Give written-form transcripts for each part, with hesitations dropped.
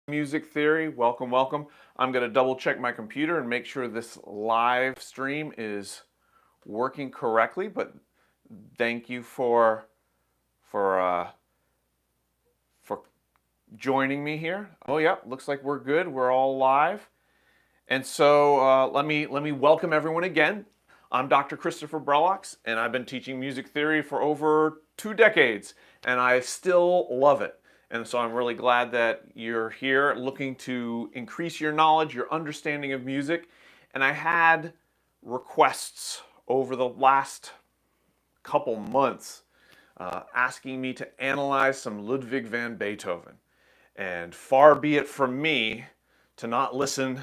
Music theory. Welcome, welcome. I'm going to double check my computer and make sure this live stream is working correctly. But thank you for joining me here. Oh yeah, looks like we're good. We're all live. And so let me welcome everyone again. I'm Dr. Christopher Brellochs, and I've been teaching music theory for over 2 decades, and I still love it. And so I'm really glad that you're here looking to increase your knowledge, your understanding of music. And I had requests over the last couple months asking me to analyze some Ludwig van Beethoven. And far be it from me to not listen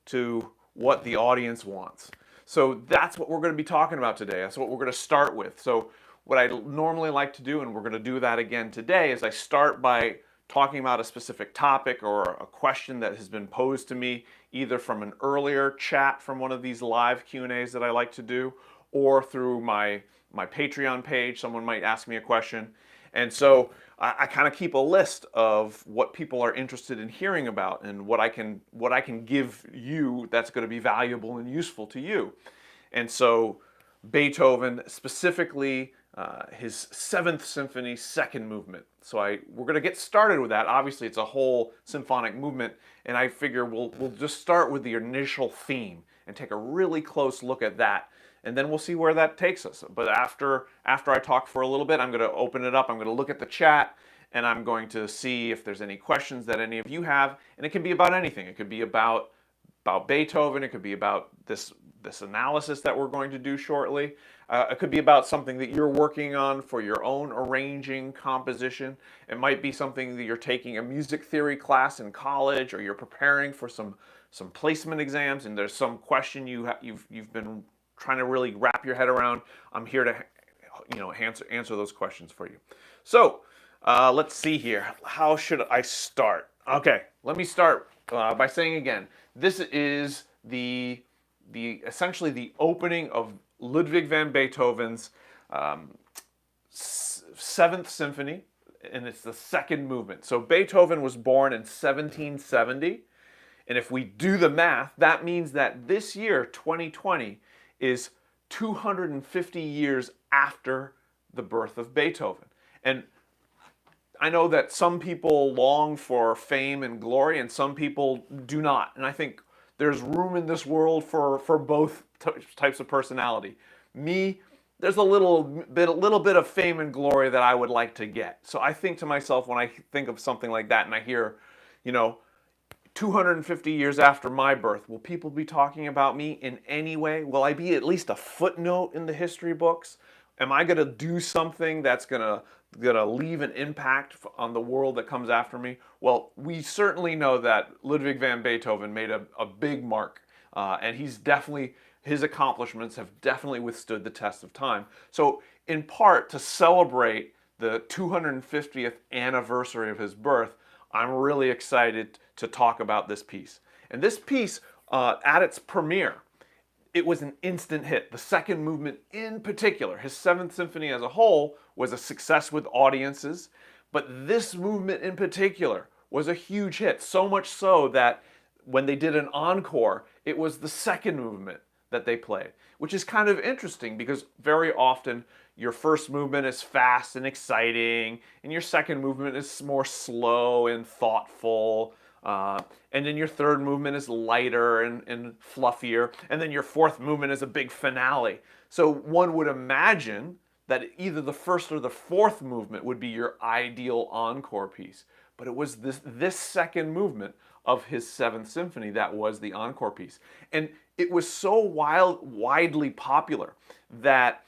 to what the audience wants. So that's what we're going to be talking about today. That's what we're going to start with. So what I normally like to do, and we're going to do that again today, is I start by talking about a specific topic or a question that has been posed to me either from an earlier chat from one of these live Q&As that I like to do, or through my Patreon page. Someone might ask me a question. And so I kind of keep a list of what people are interested in hearing about and what I can give you that's going to be valuable and useful to you. And so Beethoven, specifically his 7th Symphony, 2nd movement. So we're going to get started with that. Obviously, it's a whole symphonic movement, and I figure we'll just start with the initial theme and take a really close look at that, and then we'll see where that takes us. But after I talk for a little bit, I'm going to open it up. I'm going to look at the chat, and I'm going to see if there's any questions that any of you have, and it can be about anything. It could be about Beethoven. It could be about this analysis that we're going to do shortly. It could be about something that you're working on for your own arranging composition. It might be something that you're taking a music theory class in college, or you're preparing for some placement exams, and there's some question you've been trying to really wrap your head around. I'm here to answer those questions for you. So let's see here. How should I start? Okay, let me start by saying again, this is essentially the opening of Ludwig van Beethoven's 7th Symphony, and it's the 2nd movement. So Beethoven was born in 1770, and if we do the math, that means that this year, 2020, is 250 years after the birth of Beethoven. And I know that some people long for fame and glory, and some people do not. And I think there's room in this world for both types of personality. Me, there's a little bit of fame and glory that I would like to get. So I think to myself, when I think of something like that and I hear, 250 years after my birth, will people be talking about me in any way? Will I be at least a footnote in the history books? Am I going to do something that's going to leave an impact on the world that comes after me? Well, we certainly know that Ludwig van Beethoven made a big mark, and his accomplishments have definitely withstood the test of time. So in part, to celebrate the 250th anniversary of his birth, I'm really excited to talk about this piece. And this piece, at its premiere, it was an instant hit. The 2nd movement in particular, his 7th Symphony as a whole, was a success with audiences, but this movement in particular was a huge hit, so much so that when they did an encore, it was the 2nd movement that they played, which is kind of interesting because very often your 1st movement is fast and exciting, and your 2nd movement is more slow and thoughtful, and then your 3rd movement is lighter and fluffier, and then your 4th movement is a big finale. So one would imagine that either the 1st or the 4th movement would be your ideal encore piece, but it was this 2nd movement of his 7th Symphony that was the encore piece. And it was so widely popular that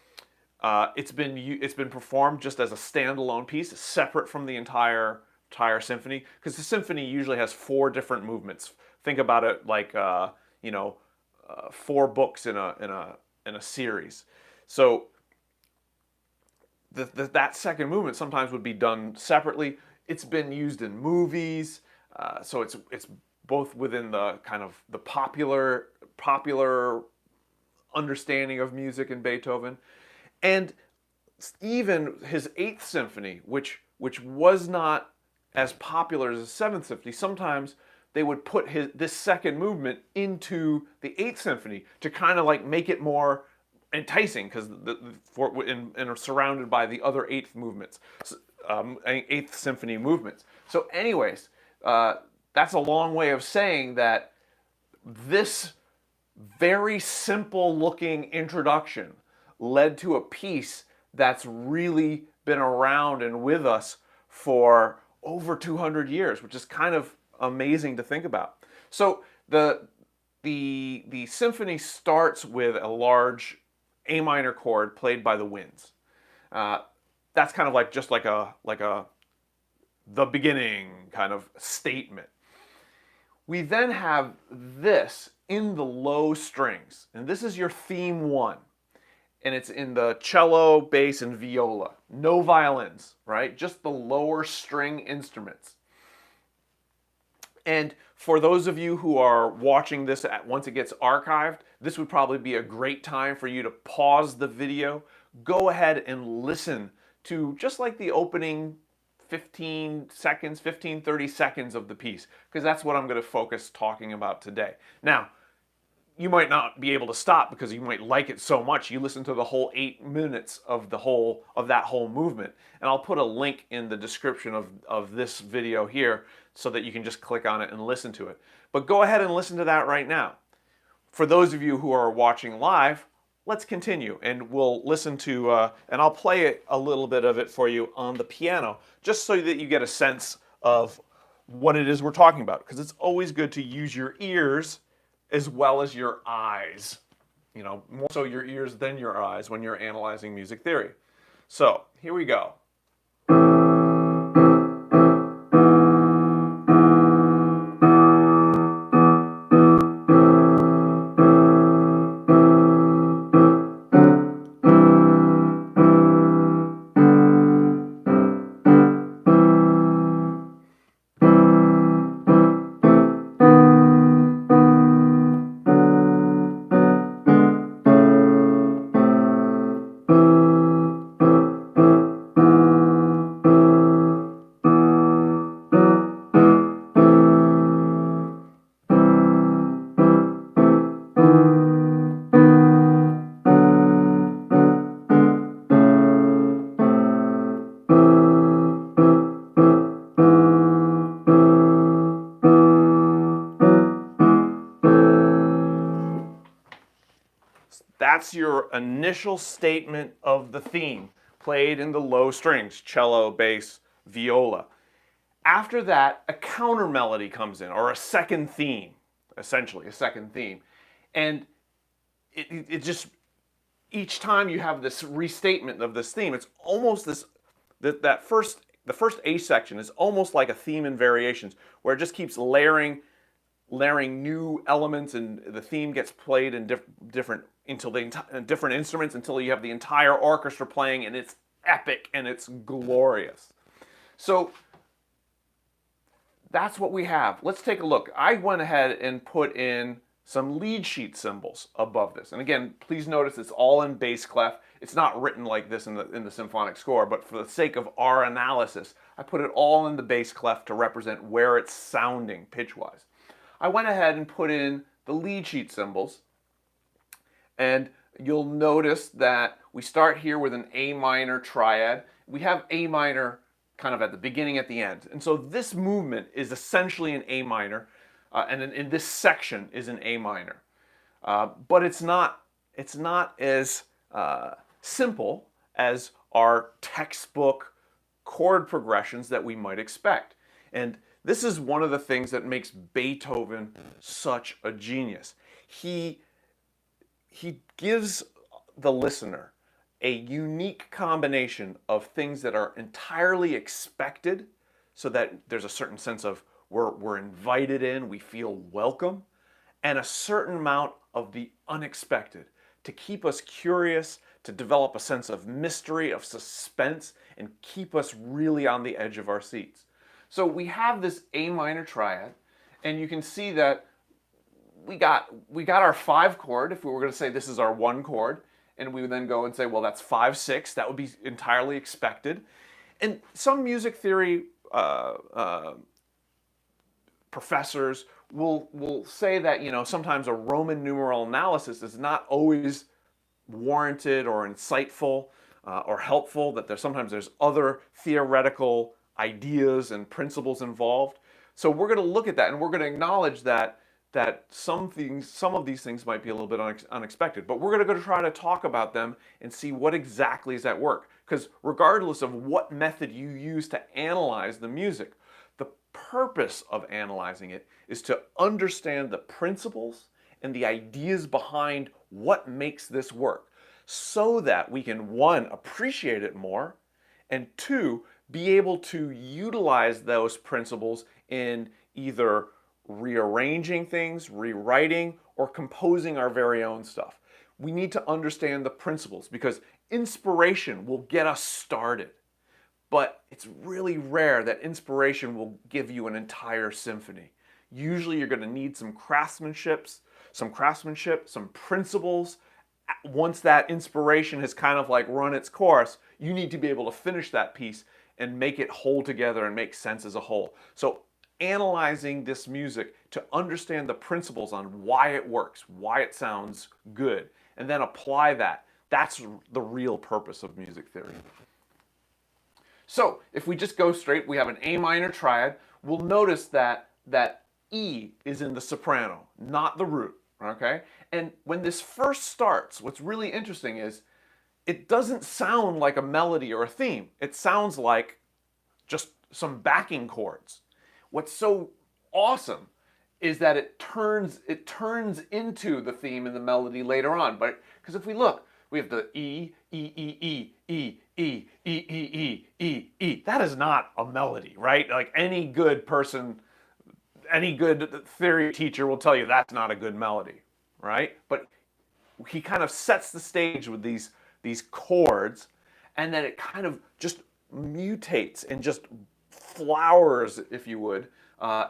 it's been performed just as a standalone piece, separate from the entire symphony, because the symphony usually has 4 different movements. Think about it like 4 books in a series. So that 2nd movement sometimes would be done separately. It's been used in movies, so it's both within the kind of the popular understanding of music in Beethoven, and even his 8th Symphony, which was not as popular as the Seventh Symphony, sometimes they would put this second movement into the Eighth Symphony to kind of like make it more enticing, because and surrounded by the other Eighth Symphony movements. So anyways, that's a long way of saying that this very simple looking introduction led to a piece that's really been around and with us for over 200 years, which is kind of amazing to think about. So the symphony starts with a large A minor chord played by the winds. That's kind of like just like a the beginning kind of statement. We then have this in the low strings, and this is your theme 1. And it's in the cello, bass, and viola. No violins, right? Just the lower string instruments. And for those of you who are watching this once it gets archived, this would probably be a great time for you to pause the video, go ahead and listen to just like the opening 30 seconds of the piece, because that's what I'm going to focus talking about today. Now, you might not be able to stop because you might like it so much you listen to the whole 8 minutes of that whole movement. And I'll put a link in the description of this video here so that you can just click on it and listen to it. But go ahead and listen to that right now. For those of you who are watching live, let's continue, and we'll listen to, and I'll play a little bit of it for you on the piano, just so that you get a sense of what it is we're talking about, because it's always good to use your ears as well as your eyes. You know, more so your ears than your eyes when you're analyzing music theory. So, here we go. That's your initial statement of the theme, played in the low strings, cello, bass, viola. After that, a counter melody comes in, or a second theme, essentially, a second theme. And it just, each time you have this restatement of this theme, it's almost this, the first A section is almost like a theme in variations, where it just keeps layering new elements, and the theme gets played in different instruments until you have the entire orchestra playing, and it's epic and it's glorious. So that's what we have. Let's take a look. I went ahead and put in some lead sheet symbols above this. And again, please notice it's all in bass clef. It's not written like this in the symphonic score, but for the sake of our analysis, I put it all in the bass clef to represent where it's sounding pitch-wise. I went ahead and put in the lead sheet symbols, and you'll notice that we start here with an A minor triad. We have A minor kind of at the beginning, at the end. And so this movement is essentially an A minor, and in this section is an A minor. But it's not as simple as our textbook chord progressions that we might expect. And this is one of the things that makes Beethoven such a genius. He gives the listener a unique combination of things that are entirely expected, so that there's a certain sense of we're invited in, we feel welcome, and a certain amount of the unexpected to keep us curious, to develop a sense of mystery, of suspense, and keep us really on the edge of our seats. So we have this A minor triad, and you can see that we got our 5 chord, if we were going to say this is our 1 chord, and we would then go and say, well, that's 5/6. That would be entirely expected. And some music theory uh, uh, professors will say that, you know, sometimes a Roman numeral analysis is not always warranted or insightful or helpful, that there's other theoretical ideas and principles involved. So we're going to look at that, and we're going to acknowledge that some of these things might be a little bit unexpected, but we're going to try to talk about them and see what exactly is at work. Because regardless of what method you use to analyze the music, the purpose of analyzing it is to understand the principles and the ideas behind what makes this work, so that we can, one, appreciate it more, and two, be able to utilize those principles in either rearranging things, rewriting, or composing our very own stuff. We need to understand the principles, because inspiration will get us started. But it's really rare that inspiration will give you an entire symphony. Usually you're going to need some craftsmanship, some principles. Once that inspiration has kind of like run its course, you need to be able to finish that piece and make it hold together and make sense as a whole. So analyzing this music to understand the principles on why it works, why it sounds good, and then apply that. That's the real purpose of music theory. So if we just go straight, we have an A minor triad. We'll notice that E is in the soprano, not the root, okay? And when this first starts, what's really interesting is it doesn't sound like a melody or a theme. It sounds like just some backing chords. What's so awesome is that it turns into the theme and the melody later on. But because if we look, we have the E, E, E, E, E, E, E, E, E, E, E. That is not a melody, right? Like any good person, any good theory teacher will tell you that's not a good melody, right? But he kind of sets the stage with these chords, and then it kind of just mutates and just flowers, if you would,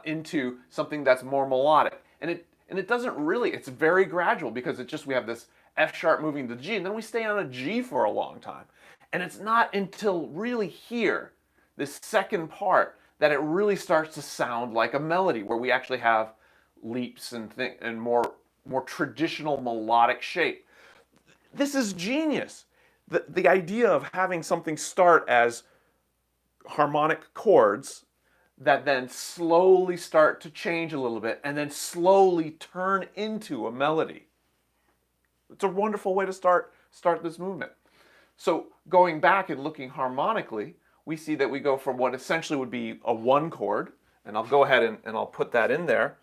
into something that's more melodic. And it doesn't really, it's very gradual, because we have this F sharp moving to G, and then we stay on a G for a long time. And it's not until really here, this second part, that it really starts to sound like a melody, where we actually have leaps and more traditional melodic shape. This is genius. The idea of having something start as harmonic chords that then slowly start to change a little bit and then slowly turn into a melody. It's a wonderful way to start this movement. So going back and looking harmonically, we see that we go from what essentially would be a one chord, and I'll go ahead and I'll put that in there.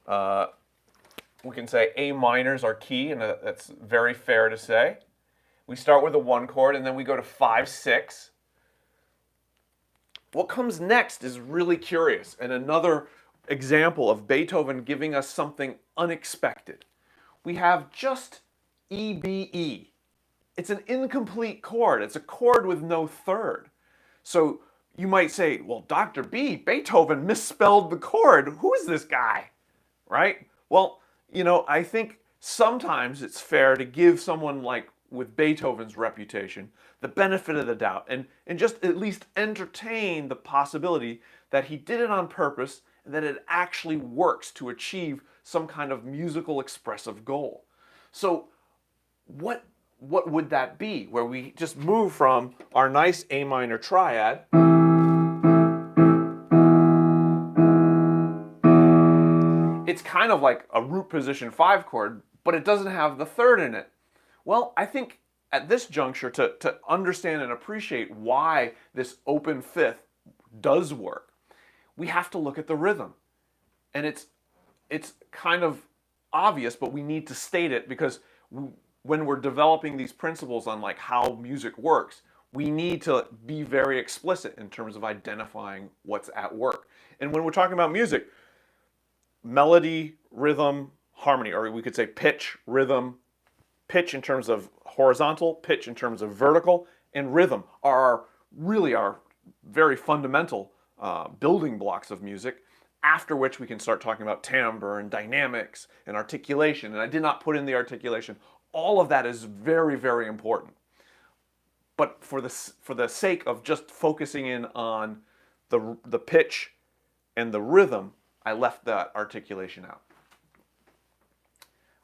We can say A minor is our key, and that's very fair to say. We start with a one chord, and then we go to 5, 6. What comes next is really curious, and another example of Beethoven giving us something unexpected. We have just E, B, E. It's an incomplete chord. It's a chord with no third. So you might say, well, Dr. B, Beethoven misspelled the chord. Who is this guy? Right? Well, you know, I think sometimes it's fair to give someone like with Beethoven's reputation the benefit of the doubt and just at least entertain the possibility that he did it on purpose and that it actually works to achieve some kind of musical expressive goal. So what would that be, where we just move from our nice A minor triad it's kind of like a root position 5 chord, but it doesn't have the third in it. Well, I think at this juncture, to understand and appreciate why this open fifth does work, we have to look at the rhythm. And it's kind of obvious, but we need to state it, because when we're developing these principles on like how music works, we need to be very explicit in terms of identifying what's at work. And when we're talking about music, melody, rhythm, harmony, or we could say pitch, rhythm, pitch in terms of horizontal, pitch in terms of vertical, and rhythm are really our very fundamental building blocks of music, after which we can start talking about timbre and dynamics and articulation. And I did not put in the articulation. All of that is very, very important. But for the sake of just focusing in on the pitch and the rhythm, I left that articulation out.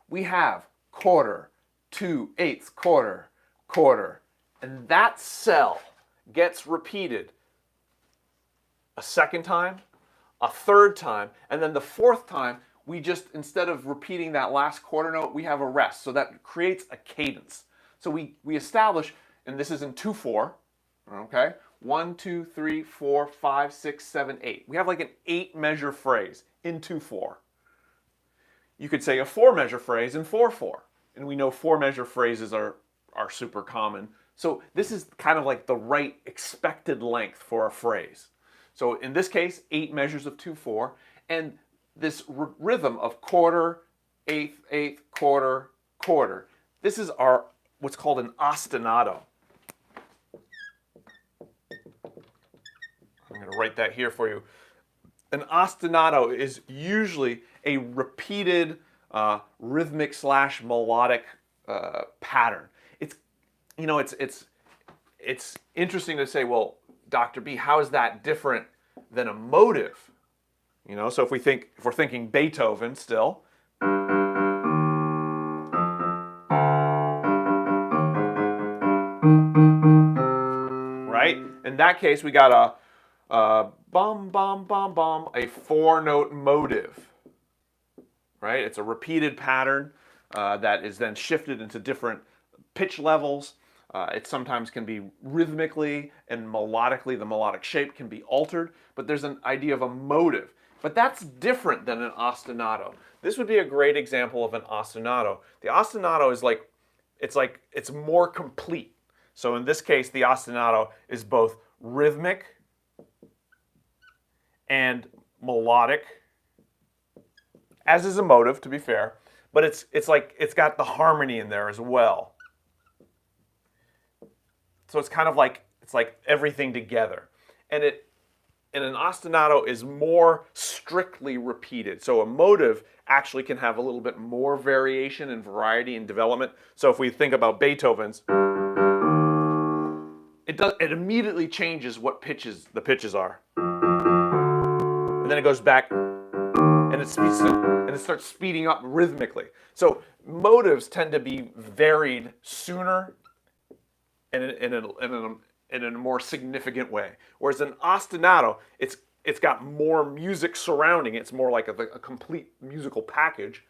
We have quarter, 2/8, quarter, quarter, and that cell gets repeated a second time, a third time, and then the fourth time, we just, instead of repeating that last quarter note, we have a rest. So that creates a cadence. So we establish, and this is in 2/4, okay? 1, 2, 3, 4, 5, 6, 7, 8. We have like an 8-measure phrase in 2/4. You could say a 4-measure phrase in 4/4. And we know 4-measure phrases are super common. So this is kind of like the right expected length for a phrase. So in this case, 8 measures of 2/4, and this rhythm of quarter, eighth, eighth, quarter, quarter. This is our what's called an ostinato. I'm going to write that here for you. An ostinato is usually a repeated rhythmic / melodic pattern. It's interesting to say, well, Dr. B, how is that different than a motive? So if we're thinking Beethoven still, right? In that case, we got a bum bum bum bum, a 4-note motive, right? It's a repeated pattern that is then shifted into different pitch levels. It sometimes can be rhythmically and melodically, the melodic shape can be altered, but there's an idea of a motive. But that's different than an ostinato. This would be a great example of an ostinato. The ostinato is it's more complete. So in this case, the ostinato is both rhythmic and melodic, as is a motive, to be fair, but it's got the harmony in there as well. So it's kind of like everything together, and an ostinato is more strictly repeated. So a motive actually can have a little bit more variation and variety and development. So if we think about Beethoven's, it immediately changes what the pitches are, and then it goes back, and it starts speeding up rhythmically. So motives tend to be varied sooner and in a more significant way. Whereas an ostinato, it's got more music surrounding it. It's more like a complete musical package,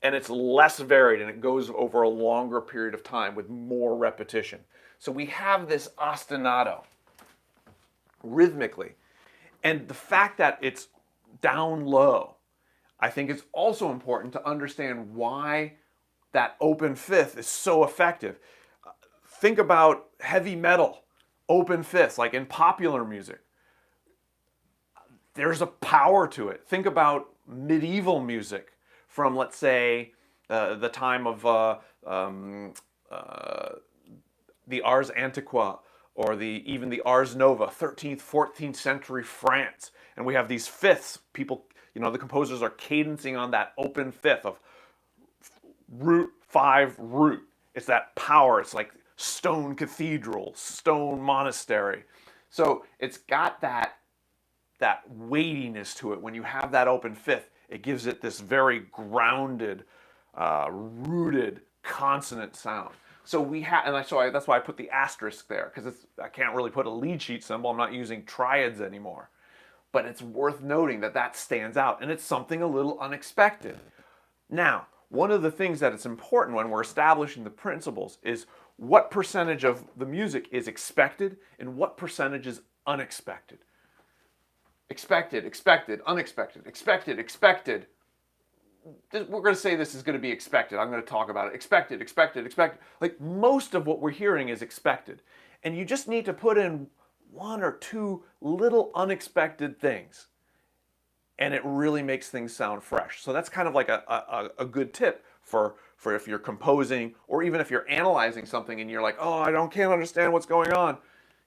and it's less varied, and it goes over a longer period of time with more repetition. So we have this ostinato rhythmically, and the fact that it's down low, I think it's also important to understand why that open fifth is so effective. Think about heavy metal, open fifths, like in popular music. There's a power to it. Think about medieval music from, let's say, the time of the Ars Antiqua, or even the Ars Nova, 13th, 14th century France. And we have these fifths. People, the composers are cadencing on that open fifth of root, 5, root. It's that power. It's like stone cathedral, stone monastery. So it's got that weightiness to it. When you have that open fifth, it gives it this very grounded, rooted, consonant sound. So that's why I put the asterisk there, because I can't really put a lead sheet symbol. I'm not using triads anymore. But it's worth noting that stands out, and it's something a little unexpected. Now, one of the things that is important when we're establishing the principles is what percentage of the music is expected and what percentage is unexpected. Expected, expected, unexpected, expected, expected. We're going to say this is going to be expected. I'm going to talk about it. Expected, expected, expected. Like most of what we're hearing is expected. And you just need to put in 1 or 2 little unexpected things, and it really makes things sound fresh. So that's kind of like a good tip for if you're composing, or even if you're analyzing something and you're like, oh, can't understand what's going on.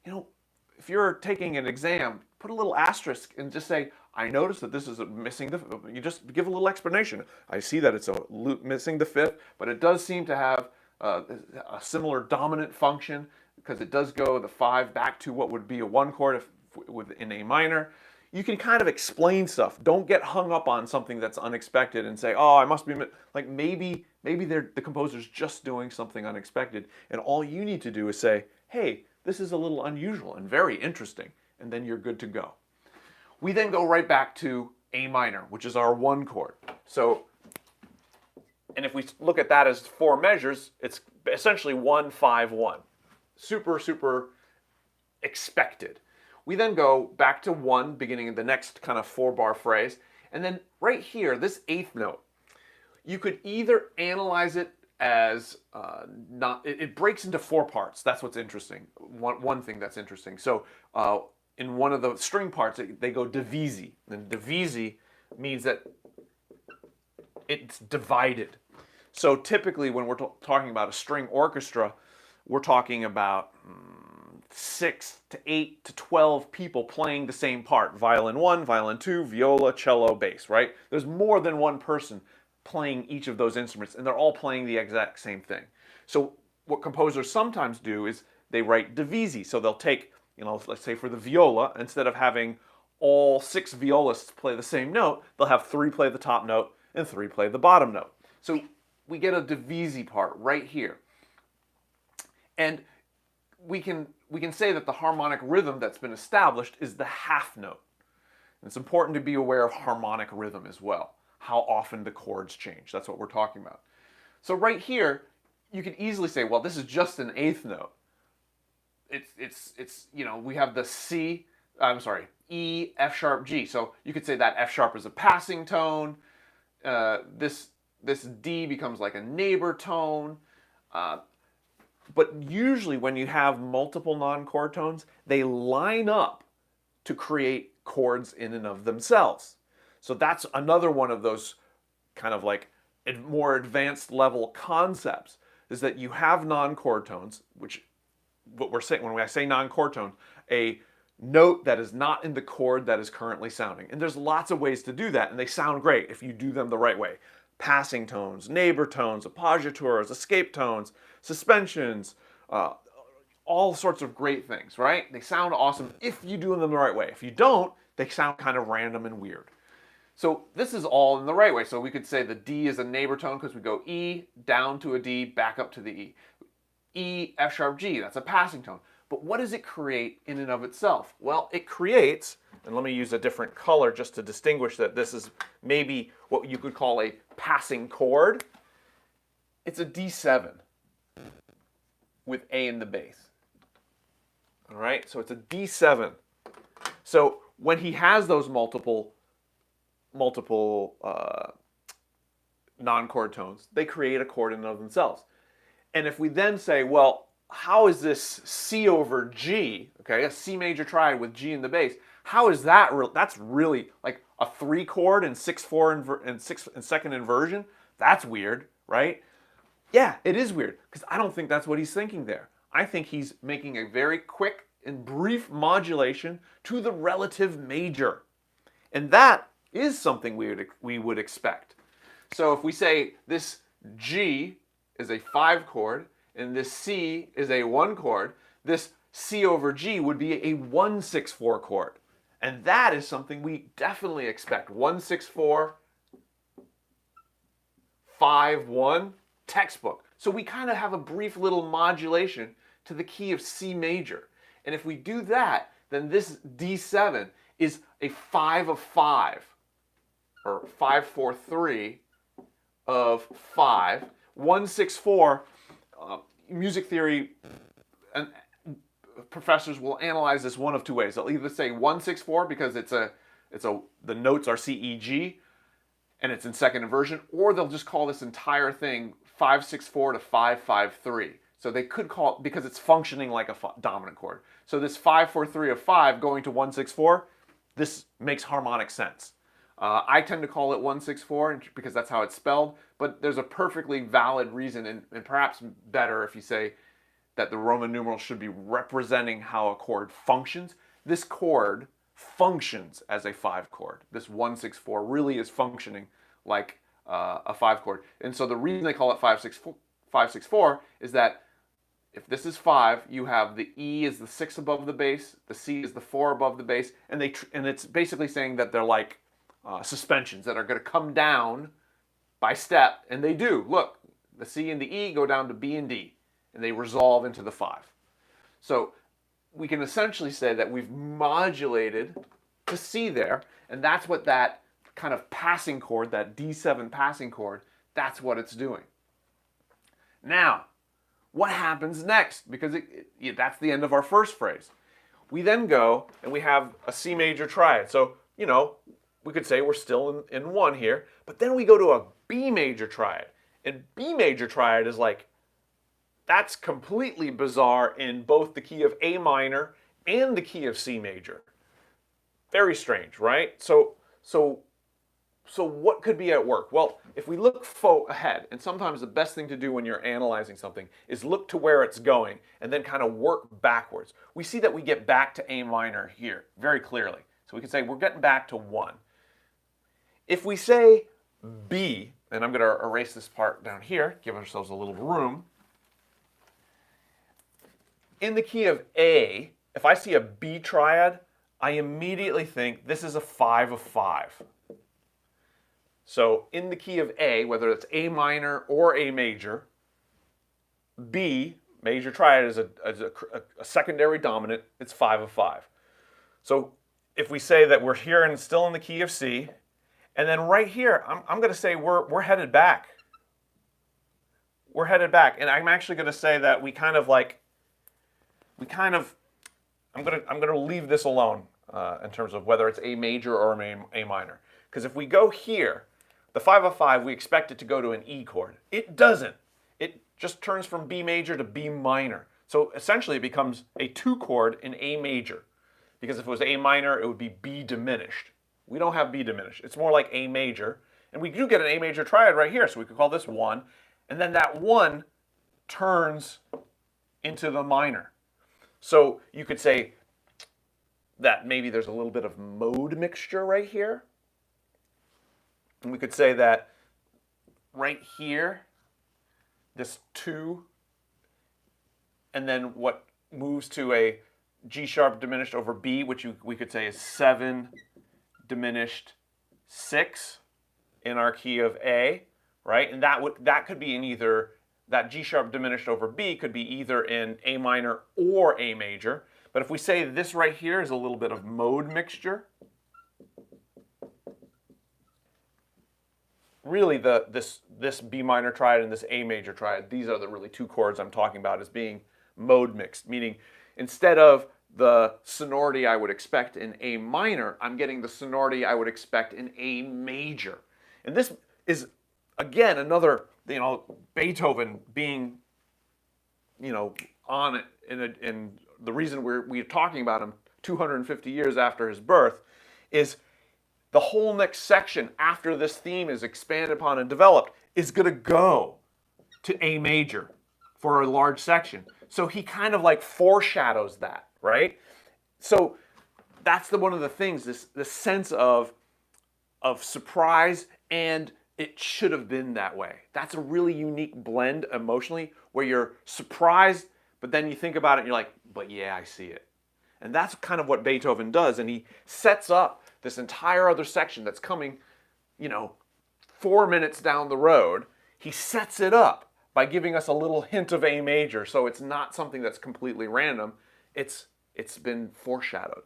If you're taking an exam, put a little asterisk and just say, I noticed that this is missing you just give a little explanation. I see that it's missing the fifth, but it does seem to have a similar dominant function, because it does go the 5 back to what would be a 1 chord. in A minor. You can kind of explain stuff. Don't get hung up on something that's unexpected and say, oh, I must be, like maybe the composer's just doing something unexpected, and all you need to do is say, hey, this is a little unusual and very interesting, and then you're good to go. We then go right back to A minor, which is our 1 chord. So, and if we look at that as 4 measures, it's essentially 1, 5, 1. Super, super expected. We then go back to 1, beginning of the next kind of 4-bar phrase, and then right here, this 8th note, you could either analyze it as it breaks into 4 parts. That's what's interesting. One thing that's interesting. So in one of the string parts, they go divisi, and divisi means that it's divided. So typically, when we're talking about a string orchestra, we're talking about 6 to 8 to 12 people playing the same part. Violin 1, violin 2, viola, cello, bass, right? There's more than one person playing each of those instruments, and they're all playing the exact same thing. So what composers sometimes do is they write divisi. So they'll take, let's say for the viola, instead of having all 6 violists play the same note, they'll have 3 play the top note and 3 play the bottom note. So we get a divisi part right here. And we can say that the harmonic rhythm that's been established is the half note. And it's important to be aware of harmonic rhythm as well, how often the chords change. That's what we're talking about. So right here, you could easily say, well, this is just an 8th note. It's we have the E, F sharp, G. So you could say that F sharp is a passing tone. This D becomes like a neighbor tone. But usually when you have multiple non-chord tones, they line up to create chords in and of themselves. So that's another one of those kind of like more advanced level concepts, is that you have non-chord tones, which what we're saying when I say non-chord tone, a note that is not in the chord that is currently sounding. And there's lots of ways to do that, and they sound great if you do them the right way. Passing tones, neighbor tones, appoggiatures, escape tones, suspensions, all sorts of great things, right? They sound awesome if you do them the right way. If you don't, they sound kind of random and weird. So this is all in the right way. So we could say the D is a neighbor tone because we go E, down to a D, back up to the E. E, F sharp, G, that's a passing tone. But what does it create in and of itself? Well, it creates, and let me use a different color just to distinguish that this is maybe what you could call a passing chord. It's a D7 with A in the bass. All right, so it's a D7. So when he has those multiple non-chord tones, they create a chord in and of themselves. And if we then say, well, how is this C over G, okay, a C major triad with G in the bass, how is that that's really like a 3 chord and 6/4 and second inversion? That's weird, right? Yeah, it is weird, because I don't think that's what he's thinking there. I think he's making a very quick and brief modulation to the relative major. And that is something we would expect. So if we say this G is a 5 chord and this C is a 1 chord, this C over G would be a 1/6/4 chord. And that is something we definitely expect. 1/6/4, 5/1, textbook. So we kind of have a brief little modulation to the key of C major. And if we do that, then this D7 is a 5 of 5, or 5/4/3 of 5. 1/6/4, music theory and professors will analyze this one of 2 ways. They'll either say 1/6/4 because the notes are C, E, G, and it's in second inversion, or they'll just call this entire thing 5/6/4 to 5/5/3. So they could call it, because it's functioning like a dominant chord. So this 5/4/3 of 5 going to 1/6/4, this makes harmonic sense. I tend to call it 1/6/4 because that's how it's spelled, but there's a perfectly valid reason, and perhaps better if you say that the Roman numerals should be representing how a chord functions. This chord functions as a 5 chord. This 1/6/4 really is functioning like a 5 chord. And so the reason they call it 5/6/4 is that if this is 5, you have the E is the 6 above the bass, the C is the 4 above the bass, and it's basically saying that they're like suspensions that are going to come down by step, and they do. Look, the C and the E go down to B and D, and they resolve into the 5. So we can essentially say that we've modulated to C there, and that's what that kind of passing chord, that D7 passing chord, that's what it's doing. Now, what happens next? Because that's the end of our first phrase. We then go and we have a C major triad. So, you know, we could say we're still in 1 here, but then we go to a B major triad. And B major triad is like, that's completely bizarre in both the key of A minor and the key of C major. Very strange, right? So what could be at work? Well, if we look ahead, and sometimes the best thing to do when you're analyzing something is look to where it's going and then kind of work backwards. We see that we get back to A minor here very clearly. So we can say we're getting back to 1. If we say B, and I'm going to erase this part down here, give ourselves a little room. In the key of A, if I see a B triad, I immediately think this is a 5 of 5. So in the key of A, whether it's A minor or A major, B, major triad, is a secondary dominant. It's 5 of 5. So if we say that we're here and still in the key of C, and then right here, I'm going to say we're headed back. We're headed back, and I'm actually going to say that I'm going to leave this alone in terms of whether it's A major or A minor. Because if we go here, the 5 of 5, we expect it to go to an E chord. It doesn't. It just turns from B major to B minor. So essentially it becomes a 2 chord in A major. Because if it was A minor, it would be B diminished. We don't have B diminished. It's more like A major. And we do get an A major triad right here, so we could call this 1. And then that 1 turns into the minor. So you could say that maybe there's a little bit of mode mixture right here. And we could say that right here, this 2, and then what moves to a G sharp diminished over B, which we could say is 7 diminished 6 in our key of A, right? And that could be in either, that G sharp diminished over B could be either in A minor or A major. But if we say this right here is a little bit of mode mixture, really this B minor triad and this A major triad, these are the really 2 chords I'm talking about as being mode mixed, meaning instead of the sonority I would expect in A minor, I'm getting the sonority I would expect in A major. And this is, again, another, Beethoven being, on it, and the reason we're talking about him 250 years after his birth is the whole next section after this theme is expanded upon and developed is going to go to A major for a large section. So he kind of like foreshadows that, right? So that's one of the things, this sense of surprise, and it should have been that way. That's a really unique blend emotionally where you're surprised, but then you think about it and you're like, but yeah, I see it. And that's kind of what Beethoven does, and he sets up this entire other section that's coming, 4 minutes down the road. He sets it up by giving us a little hint of A major, so it's not something that's completely random. It's been foreshadowed.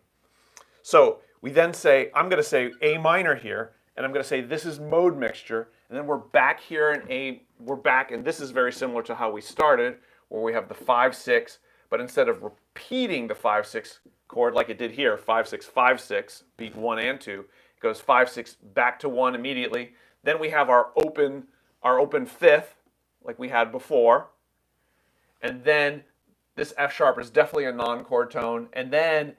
So we then say, I'm going to say A minor here, and I'm going to say this is mode mixture, and then we're back here in we're back, and this is very similar to how we started, where we have the 5-6, but instead of repeating the 5-6 chord like it did here, 5-6, 5-6, beat 1 and 2, it goes 5-6 back to 1 immediately. Then we have our open 5th, like we had before, and then this F sharp is definitely a non-chord tone, and then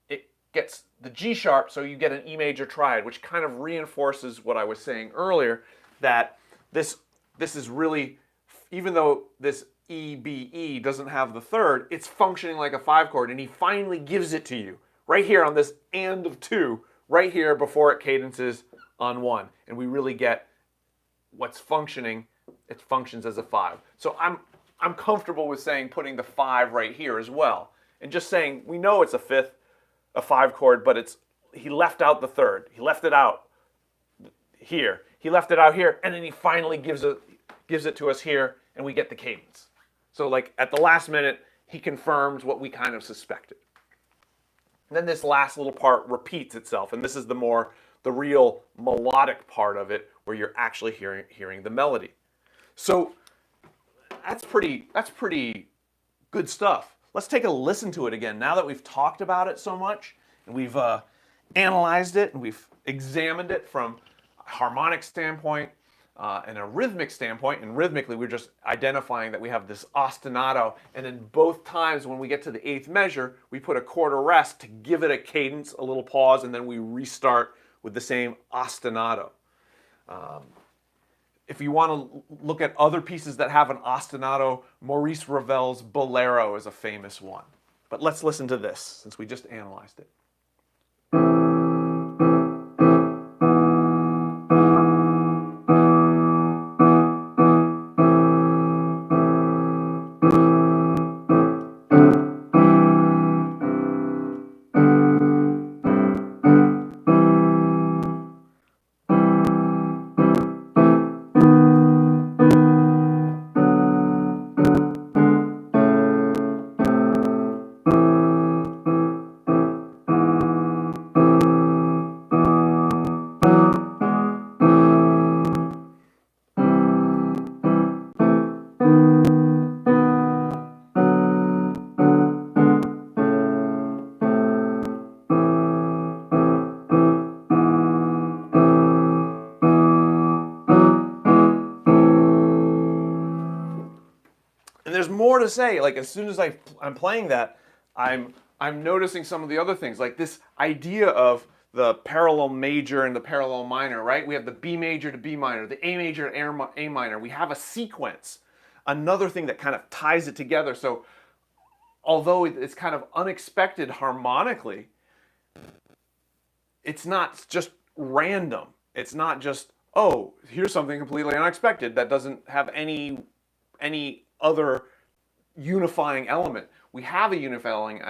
it gets the G sharp, so you get an E major triad, which kind of reinforces what I was saying earlier, that this is really, even though this EBE doesn't have the 3rd, it's functioning like a 5 chord, and he finally gives it to you right here on this and of 2, right here before it cadences on 1, and we really get what's functioning. It functions as a 5. So I'm comfortable with saying putting the 5 right here as well. And just saying, we know it's a 5th, a 5 chord, but he left out the 3rd. He left it out here. He left it out here, and then he finally gives it to us here, and we get the cadence. So like at the last minute, he confirms what we kind of suspected. And then this last little part repeats itself, and this is the real melodic part of it, where you're actually hearing the melody. So that's pretty good stuff. Let's take a listen to it again. Now that we've talked about it so much, and we've analyzed it, and we've examined it from a harmonic standpoint and a rhythmic standpoint, and rhythmically we're just identifying that we have this ostinato, and then both times when we get to the 8th measure, we put a quarter rest to give it a cadence, a little pause, and then we restart with the same ostinato. If you want to look at other pieces that have an ostinato, Maurice Ravel's Bolero is a famous one. But let's listen to this, since we just analyzed it. And there's more to say. Like as soon as I'm playing that, I'm noticing some of the other things, like this idea of the parallel major and the parallel minor, right? We have the B major to B minor, the A major to A minor. We have a sequence, another thing that kind of ties it together. So although it's kind of unexpected harmonically, it's not just random. It's not just, oh, here's something completely unexpected that doesn't have any other unifying element. We have a unifying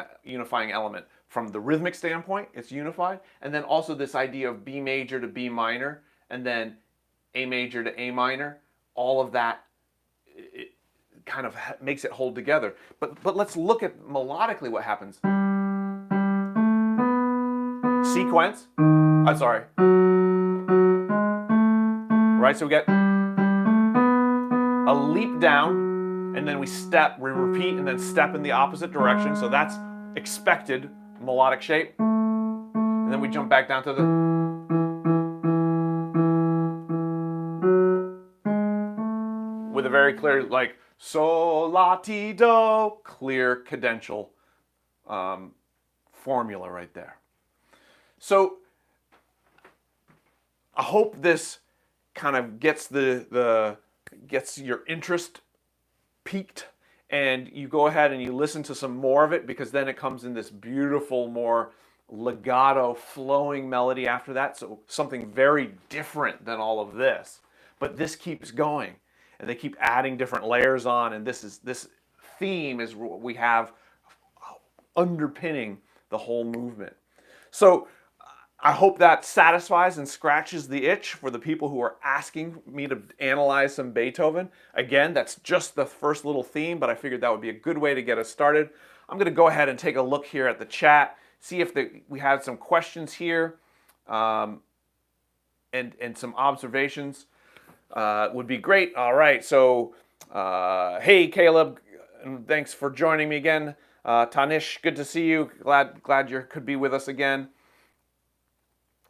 element from the rhythmic standpoint, it's unified, and then also this idea of B major to B minor, and then A major to A minor, all of that, it kind of makes it hold together. But let's look at melodically what happens. Sequence, sorry. Right, so we get a leap down, and then we repeat, and then step in the opposite direction. So that's expected melodic shape. And then we jump back down to with a very clear, like, sol, la, ti, do, clear cadential formula right there. So I hope this kind of gets gets your interest peaked, and you go ahead and you listen to some more of it, because then it comes in this beautiful, more legato flowing melody after that. So something very different than all of this, but this keeps going, and they keep adding different layers on, and this theme is what we have underpinning the whole movement. So I hope that satisfies and scratches the itch for the people who are asking me to analyze some Beethoven. Again, that's just the first little theme, but I figured that would be a good way to get us started. I'm going to go ahead and take a look here at the chat, see if we have some questions here, and some observations would be great. All right, so hey Caleb, and thanks for joining me again. Tanish, good to see you. Glad you could be with us again.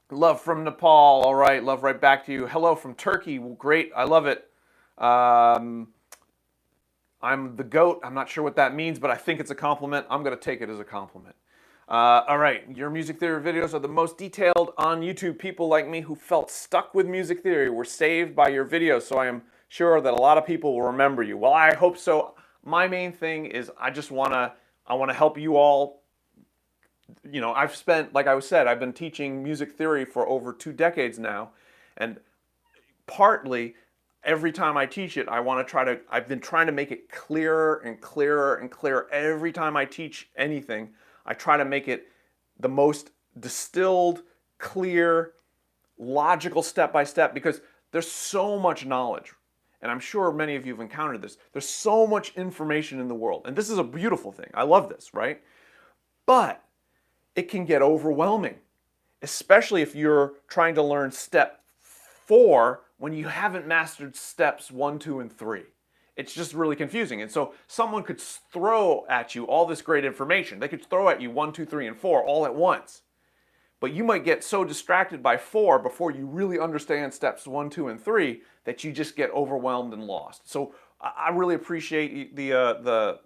Love from Nepal. All right, love right back to you. Hello from Turkey. Well, great, I love it. I'm the GOAT. I'm not sure what that means, but I think it's a compliment. I'm going to take it as a compliment. All right, your music theory videos are the most detailed on YouTube. People like me who felt stuck with music theory were saved by your videos, so I am sure that a lot of people will remember you. Well, I hope so. My main thing is I want to help you all. You know, I've spent, like I said, I've been teaching music theory for over 2 decades now, and partly every time I teach it, I've been trying to make it clearer and clearer and clearer. Every time I teach anything, I try to make it the most distilled, clear, logical step by step, because there's so much knowledge. And I'm sure many of you have encountered this. There's so much information in the world. And this is a beautiful thing. I love this, right? But it can get overwhelming, especially if you're trying to learn step 4 when you haven't mastered steps 1, 2, and 3. It's just really confusing. And so someone could throw at you all this great information. They could throw at you 1, 2, 3, and 4 all at once. But you might get so distracted by 4 before you really understand steps 1, 2, and 3 that you just get overwhelmed and lost. So I really appreciate the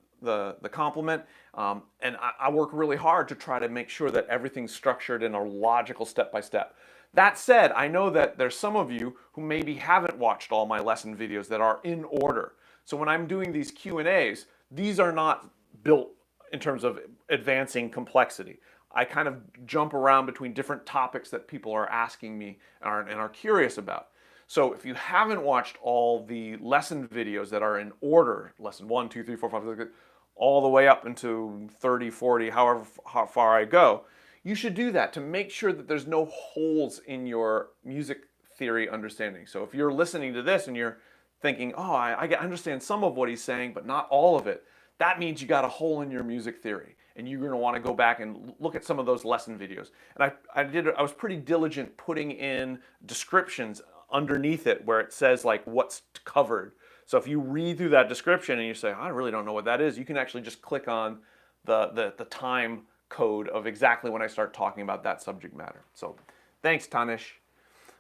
compliment, and I work really hard to try to make sure that everything's structured in a logical step by step. That said, I know that there's some of you who maybe haven't watched all my lesson videos that are in order. So when I'm doing these Q&As, these are not built in terms of advancing complexity. I kind of jump around between different topics that people are asking me and are curious about. So if you haven't watched all the lesson videos that are in order, lesson 1, 2, 3, 4, 5, 6, all the way up into 30, 40, however how far I go, you should do that to make sure that there's no holes in your music theory understanding. So if you're listening to this and you're thinking, oh, I understand some of what he's saying, but not all of it, that means you got a hole in your music theory. And you're going to want to go back and look at some of those lesson videos. And I was pretty diligent putting in descriptions underneath it where it says like what's covered. So if you read through that description and you say, I really don't know what that is, you can actually just click on the time code of exactly when I start talking about that subject matter. So thanks, Tanish.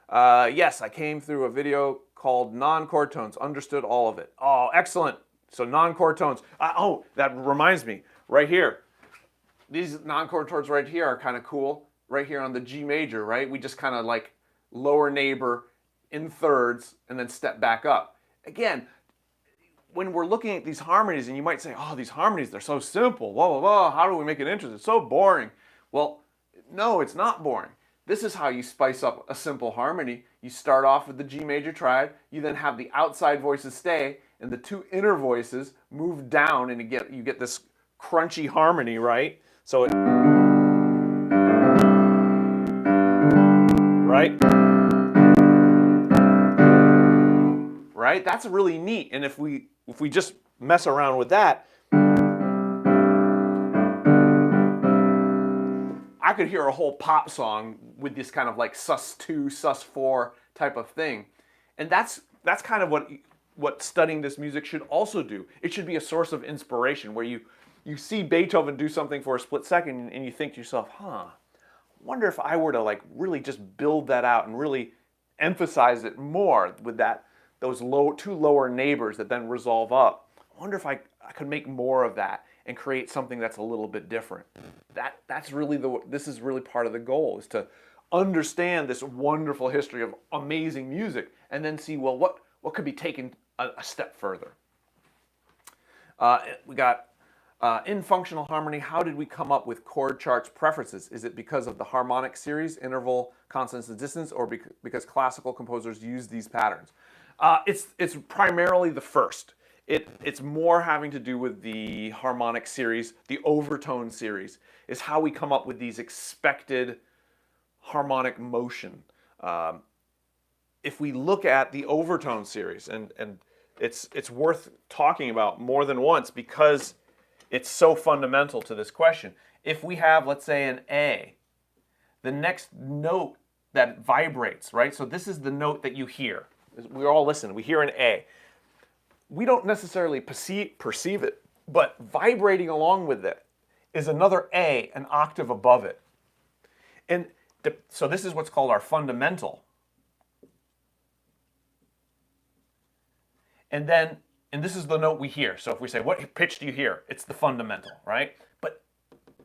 Yes, I came through a video called Non-Chord Tones, understood all of it. Oh, excellent. So non-chord tones. Oh, that reminds me, right here. These non-chord tones right here are kind of cool. Right here on the G major, right? We just kind of like lower neighbor in thirds and then step back up. Again, when we're looking at these harmonies, and you might say, oh, these harmonies, they're so simple. Blah, blah, blah. How do we make it interesting? It's so boring. Well, no, it's not boring. This is how you spice up a simple harmony. You start off with the G major triad. You then have the outside voices stay, and the 2 inner voices move down, and you get this crunchy harmony, right? So it, right? That's really neat. And if we just mess around with that, I could hear a whole pop song with this kind of like sus2, sus4 type of thing. And that's kind of what studying this music should also do. It should be a source of inspiration where you see Beethoven do something for a split second and you think to yourself, I wonder if I were to like really just build that out and really emphasize it more with those 2 lower neighbors that then resolve up. I wonder if I could make more of that and create something that's a little bit different. This is really part of the goal, is to understand this wonderful history of amazing music and then see, well, what could be taken a step further. We got in functional harmony, how did we come up with chord charts preferences? Is it because of the harmonic series, interval, consonance, and dissonance, or because classical composers use these patterns? It's primarily the first. It's more having to do with the harmonic series, the overtone series, is how we come up with these expected harmonic motion. If we look at the overtone series, and it's worth talking about more than once because it's so fundamental to this question. If we have, let's say, an A, the next note that vibrates, right? So this is the note that you hear. We all listen. We hear an A. We don't necessarily perceive it, but vibrating along with it is another A, an octave above it. And so this is what's called our fundamental. And this is the note we hear. So if we say, what pitch do you hear? It's the fundamental, right? But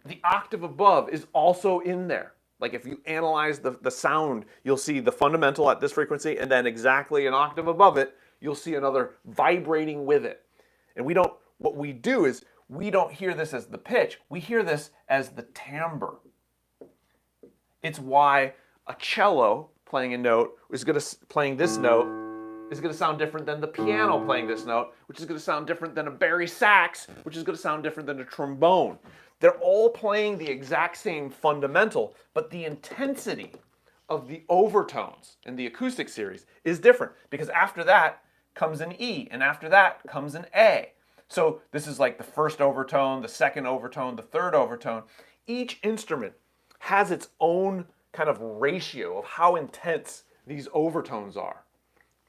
the octave above is also in there. Like if you analyze the sound, you'll see the fundamental at this frequency, and then exactly an octave above it, you'll see another vibrating with it. And what we do is we don't hear this as the pitch, we hear this as the timbre. It's why a cello playing a note is playing this note is going to sound different than the piano playing this note, which is going to sound different than a bari sax, which is going to sound different than a trombone. They're all playing the exact same fundamental, but the intensity of the overtones in the acoustic series is different, because after that comes an E, and after that comes an A. So this is like the first overtone, the second overtone, the third overtone. Each instrument has its own kind of ratio of how intense these overtones are.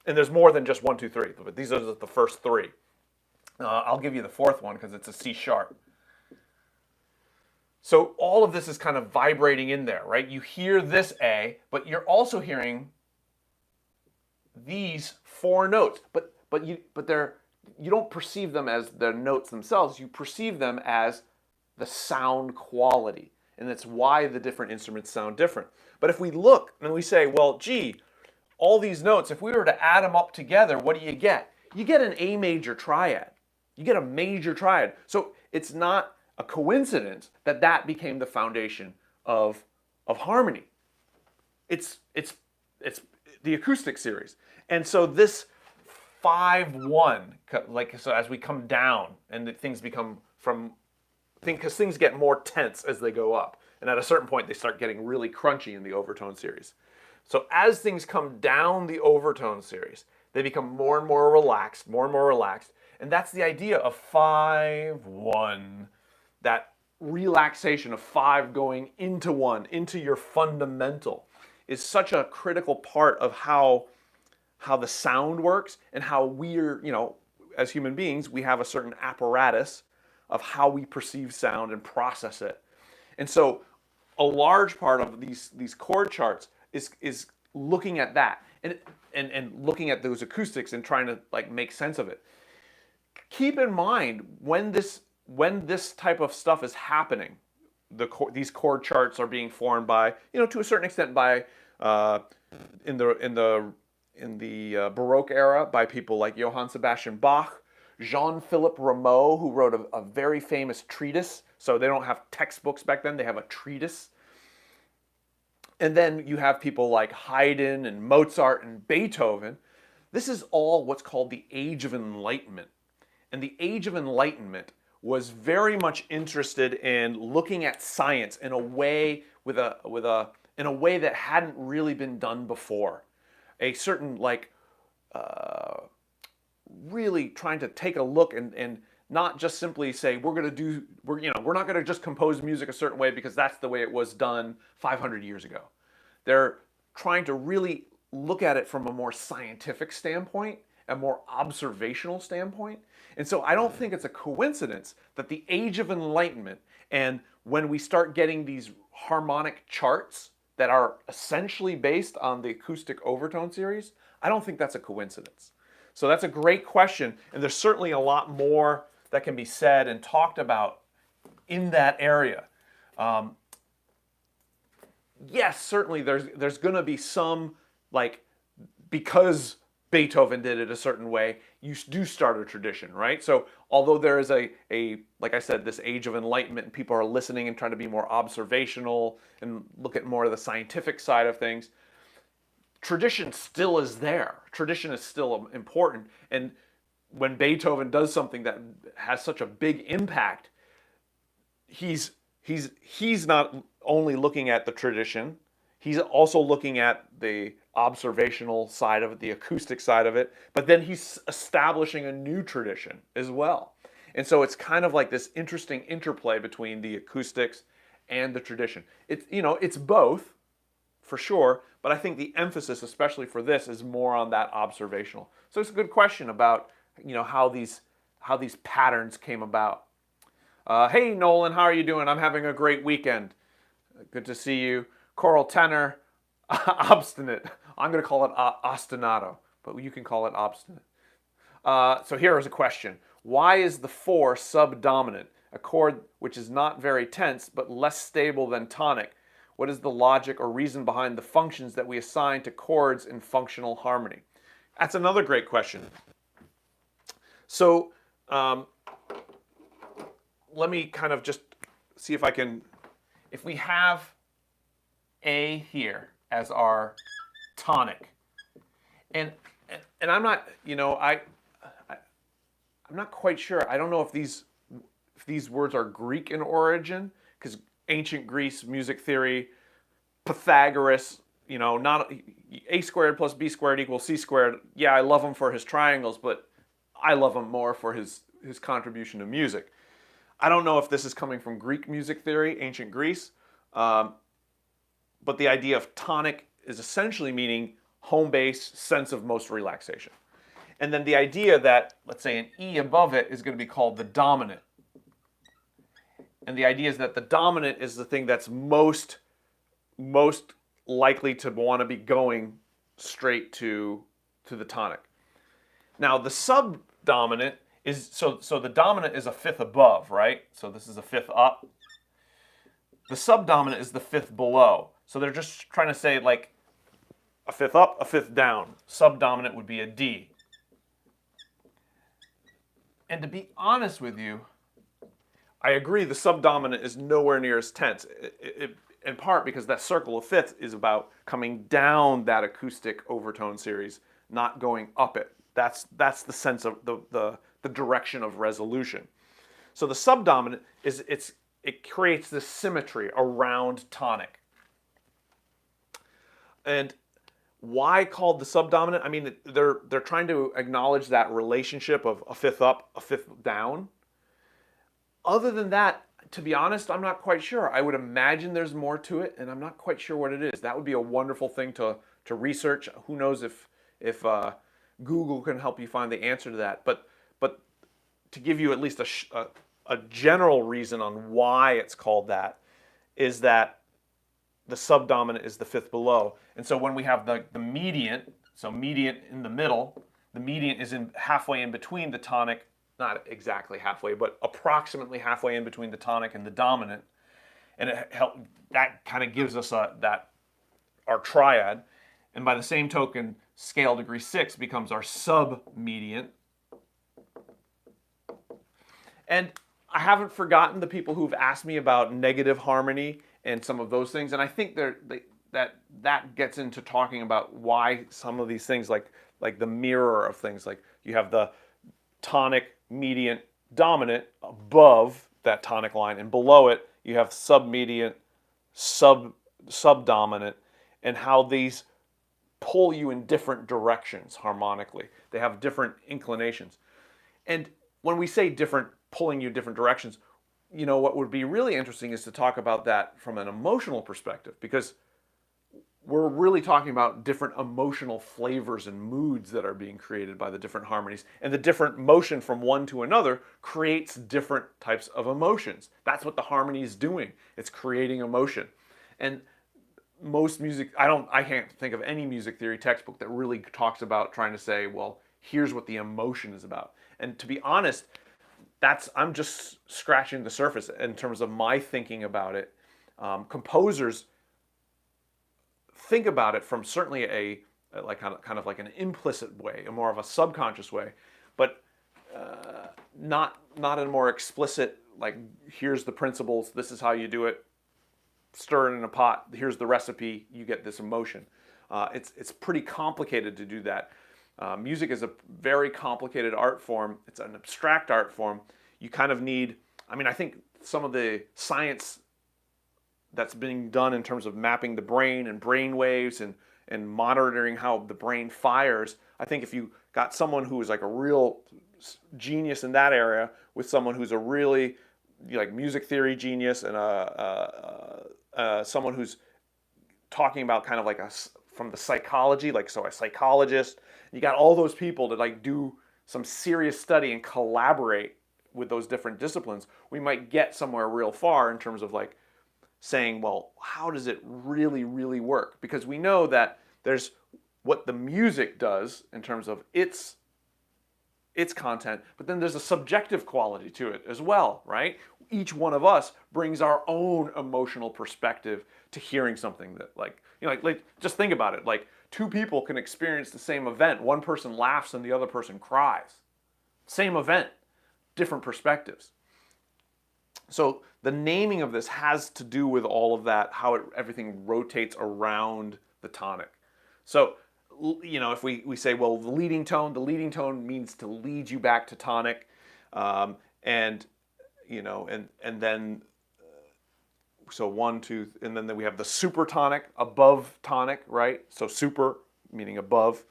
And there's more than just 1, 2, 3, but these are the first three. I'll give you the fourth one because it's a C sharp. So all of this is kind of vibrating in there, right? You hear this A, but you're also hearing these four notes. But you don't perceive them as the notes themselves. You perceive them as the sound quality. And that's why the different instruments sound different. But if we look and we say, well, gee, all these notes, if we were to add them up together, what do you get? You get an A major triad. You get a major triad. So it's not a coincidence that that became the foundation of harmony. It's the acoustic series. And so this 5-1, like, so as we come down and things become because things get more tense as they go up. And at a certain point, they start getting really crunchy in the overtone series. So as things come down the overtone series, they become more and more relaxed, And that's the idea of 5-1, that relaxation of 5 going into 1, into your fundamental, is such a critical part of how the sound works and how we're, as human beings, we have a certain apparatus of how we perceive sound and process it. And so a large part of these chord charts is looking at that and looking at those acoustics and trying to like make sense of it. Keep in mind when this type of stuff is happening, these chord charts are being formed by, to a certain extent by in the Baroque era by people like Johann Sebastian Bach, Jean-Philippe Rameau, who wrote a very famous treatise. So they don't have textbooks back then, they have a treatise. And then you have people like Haydn and Mozart and Beethoven. This is all what's called the Age of Enlightenment. And the Age of Enlightenment was very much interested in looking at science in a way in a way that hadn't really been done before. A certain really trying to take a look and not just simply say we're not going to just compose music a certain way because that's the way it was done 500 years ago. They're trying to really look at it from a more scientific standpoint, a more observational standpoint. And so I don't think it's a coincidence that the Age of Enlightenment, and when we start getting these harmonic charts that are essentially based on the acoustic overtone series, I don't think that's a coincidence. So that's a great question, and there's certainly a lot more that can be said and talked about in that area. Yes, certainly there's going to be some, because Beethoven did it a certain way, you do start a tradition, right? So although there is like I said, this Age of Enlightenment, and people are listening and trying to be more observational and look at more of the scientific side of things, tradition still is there. Tradition is still important. And when Beethoven does something that has such a big impact, he's not only looking at the tradition, he's also looking at the observational side of it, the acoustic side of it, but then he's establishing a new tradition as well. And so it's kind of like this interesting interplay between the acoustics and the tradition. It's both, for sure, but I think the emphasis, especially for this, is more on that observational. So it's a good question about how these patterns came about. Hey Nolan, how are you doing? I'm having a great weekend. Good to see you. Choral tenor, obstinate. I'm going to call it ostinato, but you can call it obstinate. So here is a question. Why is the 4 subdominant, a chord which is not very tense but less stable than tonic? What is the logic or reason behind the functions that we assign to chords in functional harmony? That's another great question. So let me kind of just see if we have A here as our tonic, and And I'm not, I'm not quite sure. I don't know if these words are Greek in origin, because ancient Greece music theory, Pythagoras, not a squared plus b squared equals c squared. Yeah, I love him for his triangles, but I love him more for his contribution to music. I don't know if this is coming from Greek music theory, ancient Greece, but the idea of tonic is essentially meaning home base, sense of most relaxation. And then the idea that, let's say, an E above it is going to be called the dominant. And the idea is that the dominant is the thing that's most likely to want to be going straight to the tonic. Now, the subdominant is, so the dominant is a fifth above, right? So this is a fifth up. The subdominant is the fifth below. So they're just trying to say like a fifth up, a fifth down. Subdominant would be a D. And to be honest with you, I agree the subdominant is nowhere near as tense. In part because that circle of fifths is about coming down that acoustic overtone series, not going up it. That's the sense of the direction of resolution. So the subdominant is it creates this symmetry around tonic. And why called the subdominant? I mean, they're trying to acknowledge that relationship of a fifth up, a fifth down. Other than that, to be honest, I'm not quite sure. I would imagine there's more to it, and I'm not quite sure what it is. That would be a wonderful thing to research. Who knows if Google can help you find the answer to that. But to give you at least a general reason on why it's called that is that the subdominant is the fifth below. And so when we have the mediant, so mediant in the middle, the mediant is halfway in between the tonic, not exactly halfway, but approximately halfway in between the tonic and the dominant. And that kind of gives us our triad. And by the same token, scale degree 6 becomes our sub-mediant. And I haven't forgotten the people who've asked me about negative harmony and some of those things. And I think that gets into talking about why some of these things, like the mirror of things, like you have the tonic, mediant, dominant above that tonic line, and below it you have submediant, subdominant, and how these pull you in different directions harmonically. They have different inclinations. And when we say different, pulling you different directions, what would be really interesting is to talk about that from an emotional perspective, because we're really talking about different emotional flavors and moods that are being created by the different harmonies. And the different motion from one to another creates different types of emotions. That's what the harmony is doing. It's creating emotion. And most music, I can't think of any music theory textbook that really talks about trying to say, well, here's what the emotion is about. And to be honest, I'm just scratching the surface in terms of my thinking about it. Composers think about it from certainly kind of like an implicit way, a more of a subconscious way, but not in a more explicit, like, here's the principles, this is how you do it, stir it in a pot, here's the recipe, you get this emotion. It's pretty complicated to do that. Music is a very complicated art form. It's an abstract art form. You kind of need, I think some of the science that's being done in terms of mapping the brain and brain waves and monitoring how the brain fires. I think if you got someone who is like a real genius in that area with someone who's a really like music theory genius and someone who's talking about kind of like from the psychology, like so a psychologist, you got all those people to like do some serious study and collaborate with those different disciplines, we might get somewhere real far in terms of like saying, well, how does it really, really work? Because we know that there's what the music does in terms of its content, but then there's a subjective quality to it as well, right? Each one of us brings our own emotional perspective to hearing something that like just think about it. Like two people can experience the same event. One person laughs and the other person cries. Same event, different perspectives. So the naming of this has to do with all of that, how everything rotates around the tonic. So you know, if we say, well, the leading tone means to lead you back to tonic, and you know, and then so 1, 2, and then we have the supertonic, above tonic, right? So super meaning above.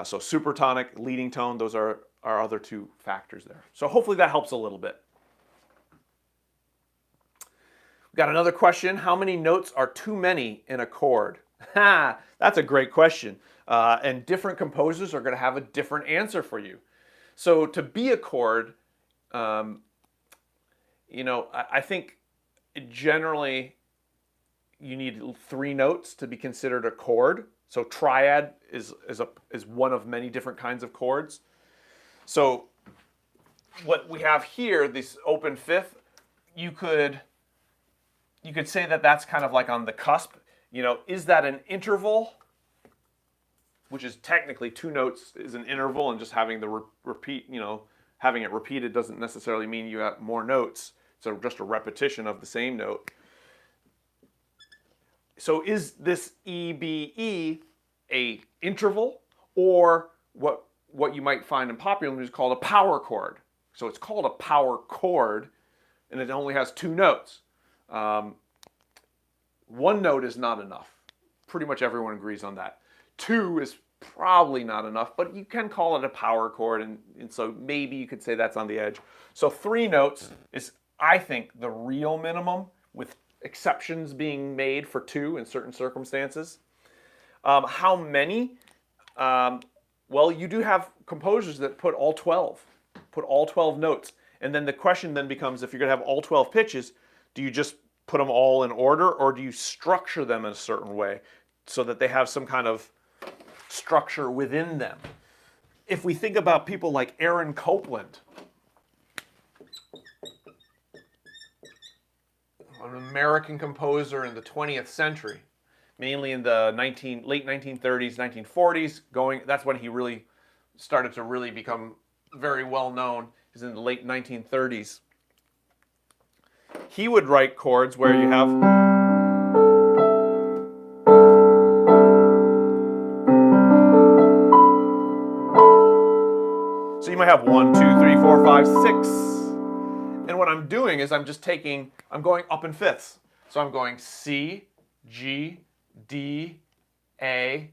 So supertonic, leading tone, those are our other two factors there. So hopefully that helps a little bit. We've got another question. How many notes are too many in a chord? Ha! That's a great question. And different composers are going to have a different answer for you. So to be a chord, you know, I think generally you need 3 notes to be considered a chord. So triad is one of many different kinds of chords. So what we have here, this open fifth, you could say that that's kind of like on the cusp. You know, is that an interval, which is technically 2 notes is an interval, and just having the repeat, you know, having it repeated doesn't necessarily mean you have more notes. So just a repetition of the same note. So is this EBE a interval, or what you might find in popular music called a power chord? So it's called a power chord, and it only has 2 notes. 1 note is not enough. Pretty much everyone agrees on that. 2 is probably not enough, but you can call it a power chord, and so maybe you could say that's on the edge. So 3 notes is, I think, the real minimum, with exceptions being made for 2 in certain circumstances. How many? Well, you do have composers that put all 12 notes. And then the question then becomes, if you're going to have all 12 pitches, do you just put them all in order, or do you structure them in a certain way so that they have some kind of structure within them? If we think about people like Aaron Copland, an American composer in the 20th century, mainly in the late 1930s, 1940s, that's when he really started to really become very well known, is in the late 1930s. He would write chords where you have so you might have 1, 2, 3, 4, 5, 6. And what I'm doing is I'm going up in fifths. So I'm going C, G, D, A,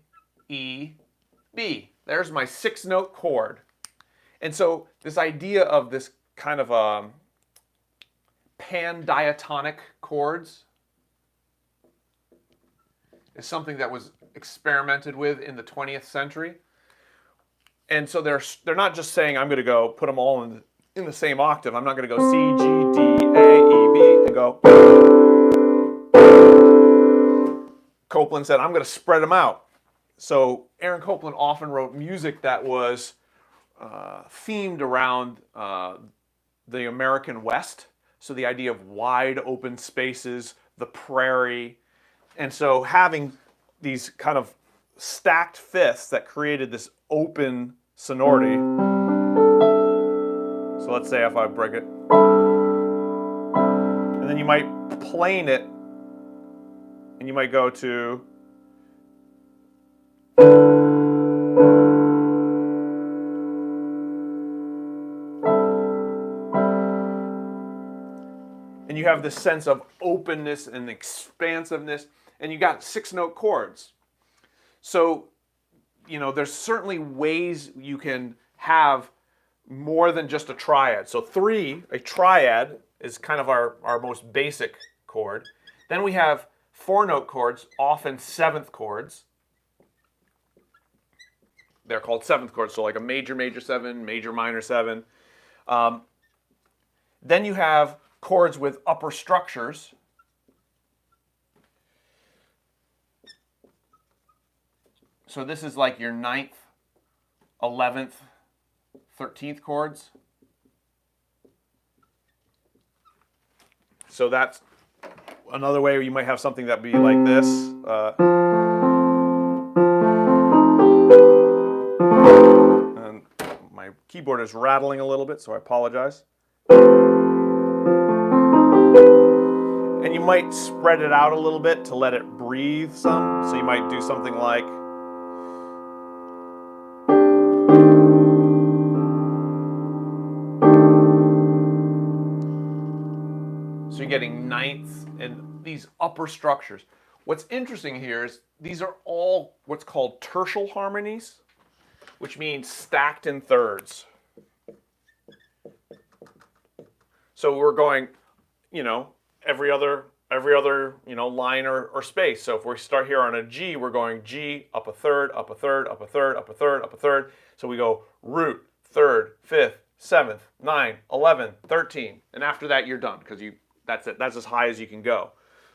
E, B. There's my 6-note chord. And so this idea of this kind of pan-diatonic chords is something that was experimented with in the 20th century. And so they're not just saying, I'm going to go put them all in the same octave. I'm not going to go C, G, D, A, E, B, and go. Copland said, I'm going to spread them out. So Aaron Copland often wrote music that was themed around the American West. So the idea of wide open spaces, the prairie. And so having these kind of stacked fifths that created this open sonority. So let's say if I break it. And then you might plane it, and you might go to and you have this sense of openness and expansiveness, and you got 6-note chords. So, you know, there's certainly ways you can have more than just a triad. So 3, a triad, is kind of our most basic chord. Then we have 4-note chords, often 7th chords. They're called 7th chords, so like a major, major 7, major, minor 7. Then you have chords with upper structures. So this is like your 9th, 11th, 13th chords. So that's another way you might have something that would be like this. And my keyboard is rattling a little bit, so I apologize. And you might spread it out a little bit to let it breathe some. So you might do something like getting ninths and these upper structures. What's interesting here is these are all what's called tertial harmonies, which means stacked in thirds. So we're going, you know, every other line or space. So if we start here on a G, we're going G, up a third, up a third, up a third, up a third, up a third. So we go root, third, fifth, seventh, 9, 11, 13. And after that, you're done, because that's it. That's as high as you can go.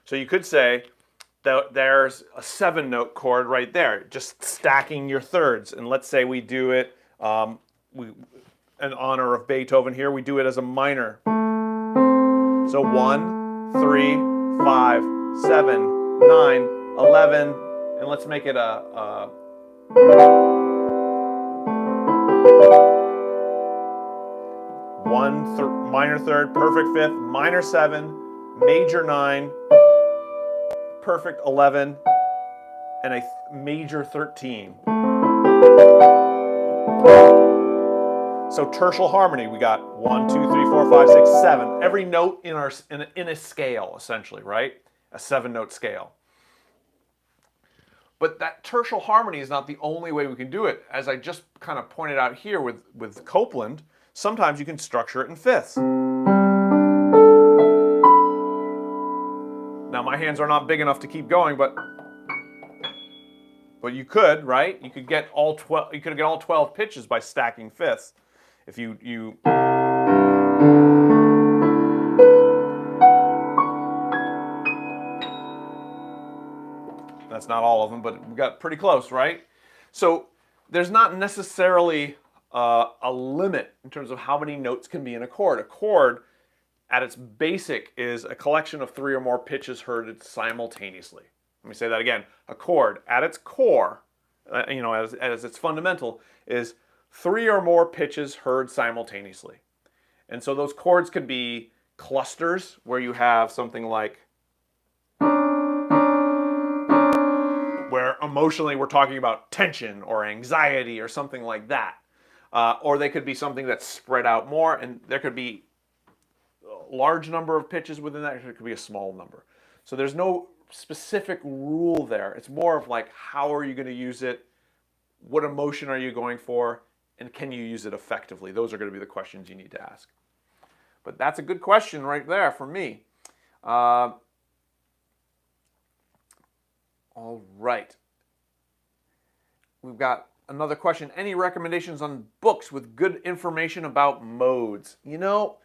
So you could say that there's a 7-note chord right there, just stacking your thirds. And let's say we do it, in honor of Beethoven here, we do it as a minor. So 1, 3, 5, 7, 9, 11, and let's make it a minor third, perfect fifth, minor 7, major 9, perfect 11, and a major 13. So tertial harmony, we got 1, 2, 3, 4, 5, 6, 7. Every note in a scale, essentially, right? A 7-note scale. But that tertial harmony is not the only way we can do it. As I just kind of pointed out here with Copeland, sometimes you can structure it in fifths. Now my hands are not big enough to keep going, but you could, right? You could get all 12. You could get all 12 pitches by stacking fifths. If you that's not all of them, but we got pretty close, right? So there's not necessarily a limit in terms of how many notes can be in a chord. A chord, at its basic, is a collection of 3 or more pitches heard simultaneously. Let me say that again. A chord, at its core, as its fundamental, is 3 or more pitches heard simultaneously. And so those chords could be clusters, where you have something like, where emotionally we're talking about tension or anxiety or something like that. Or they could be something that's spread out more, and there could be a large number of pitches within that, or there could be a small number. So there's no specific rule there. It's more of like, how are you going to use it? What emotion are you going for? And can you use it effectively? Those are going to be the questions you need to ask. But that's a good question right there for me. All right. We've got another question. Any recommendations on books with good information about modes? You know,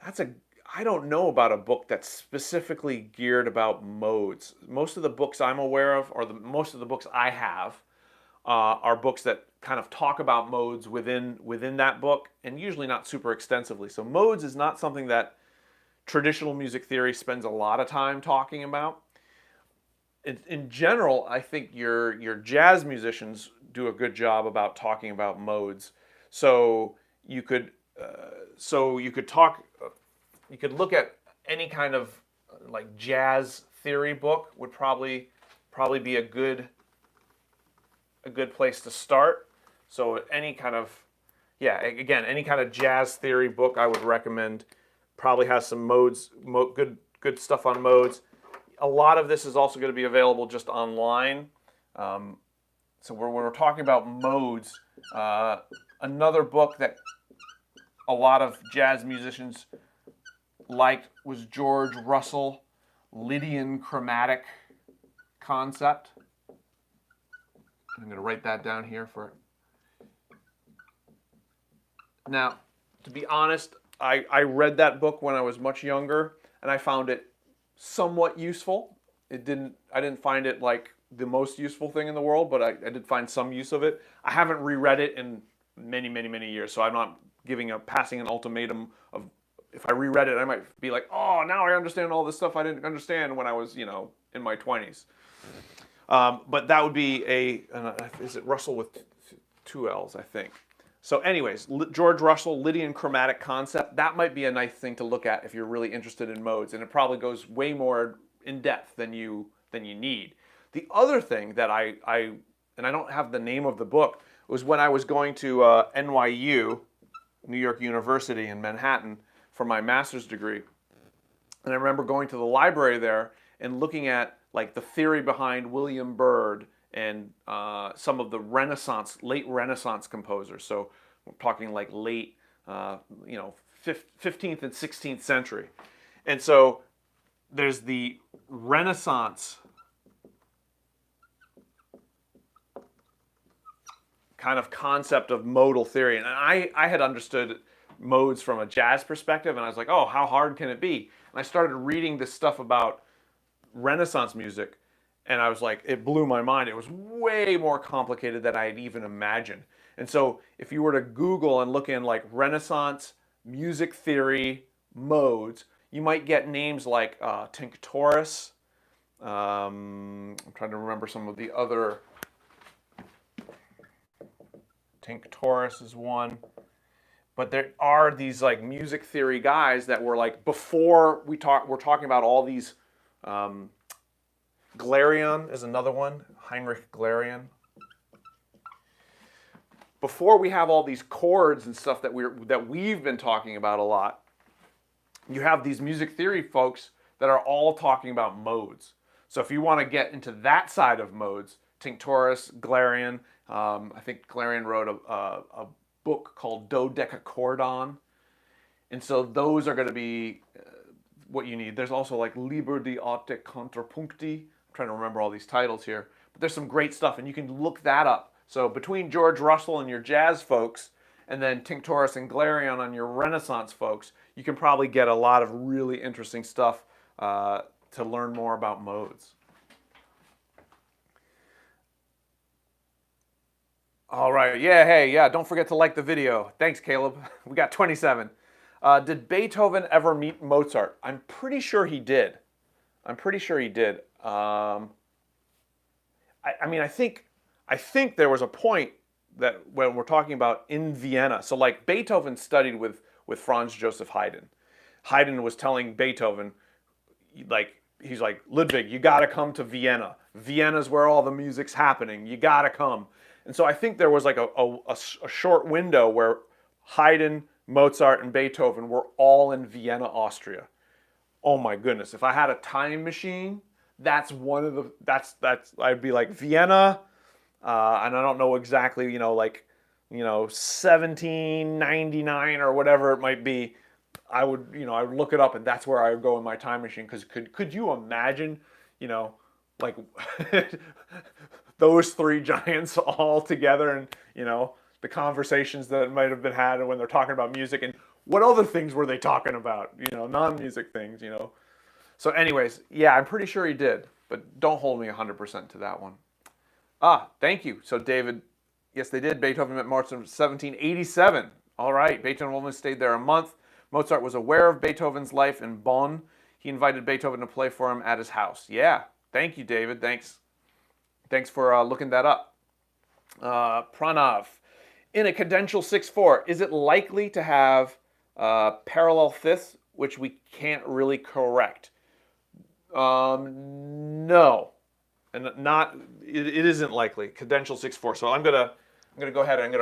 I don't know about a book that's specifically geared about modes. Most of the books I'm aware of, or most of the books I have, are books that kind of talk about modes within that book, and usually not super extensively. So modes is not something that traditional music theory spends a lot of time talking about. In general, I think your jazz musicians do a good job about talking about modes. So you could look at any kind of like jazz theory book would probably be a good place to start. So any kind of jazz theory book I would recommend probably has some modes, good stuff on modes. A lot of this is also going to be available just online. So when we're talking about modes, another book that a lot of jazz musicians liked was George Russell, Lydian Chromatic Concept. I'm going to write that down here for. Now, to be honest, I read that book when I was much younger, and I found it somewhat useful. I didn't find it like the most useful thing in the world, but I did find some use of it. I haven't reread it in many, many, many years, so I'm not passing an ultimatum of, if I reread it, I might be like, oh, now I understand all this stuff I didn't understand when I was, in my 20s. But that would be is it Russell with 2 L's, I think. So anyways, George Russell, Lydian Chromatic Concept, that might be a nice thing to look at if you're really interested in modes, and it probably goes way more in depth than you need. The other thing that I don't have the name of the book, was when I was going to NYU, New York University in Manhattan, for my master's degree. And I remember going to the library there and looking at like the theory behind William Byrd and some of the late Renaissance composers. So we're talking like late, 15th and 16th century. And so there's the Renaissance kind of concept of modal theory. And I had understood modes from a jazz perspective, and I was like, oh, how hard can it be? And I started reading this stuff about Renaissance music, and I was like, it blew my mind. It was way more complicated than I had even imagined. And so if you were to Google and look in like Renaissance music theory modes, you might get names like Tinctoris. I'm trying to remember some of the other. Tinctoris is one. But there are these like music theory guys that were like before we're talking about all these. Glarion is another one, Heinrich Glarion. Before we have all these chords and stuff that we've been talking about a lot, you have these music theory folks that are all talking about modes. So if you want to get into that side of modes, Tinctoris, Glarion, I think Glarion wrote a book called Dodecachordon. And so those are going to be what you need. There's also like Liber di Arte Contrapuncti. I'm trying to remember all these titles here. But there's some great stuff, and you can look that up. So between George Russell and your jazz folks, and then Tinctoris and Glarion on your Renaissance folks, you can probably get a lot of really interesting stuff to learn more about modes. All right, yeah, don't forget to like the video. Thanks, Caleb. We got 27. Did Beethoven ever meet Mozart? I'm pretty sure he did. I think there was a point that when we're talking about in Vienna, so like Beethoven studied with Franz Joseph Haydn. Haydn was telling Beethoven, like, he's like, Ludwig, you got to come to Vienna. Vienna's where all the music's happening. You got to come. And so I think there was like a short window where Haydn, Mozart, and Beethoven were all in Vienna, Austria. Oh my goodness! If I had a time machine, that's one of the I'd be like Vienna, and I don't know exactly, 1799 or whatever it might be. I would look it up, and that's where I would go in my time machine. Because could you imagine, like those three giants all together, and the conversations that might have been had when they're talking about music, and what other things were they talking about? Non-music things. So, anyways, yeah, I'm pretty sure he did, but don't hold me 100% to that one. Thank you. So, David, yes, they did. Beethoven met Mozart in 1787. All right, Beethoven only stayed there a month. Mozart was aware of Beethoven's life in Bonn. He invited Beethoven to play for him at his house. Yeah, thank you, David. Thanks for looking that up. Pranav, in a cadential 6/4, is it likely to have parallel fifths, which we can't really correct? No, and it isn't likely. Cadential 6/4. So I'm gonna go ahead and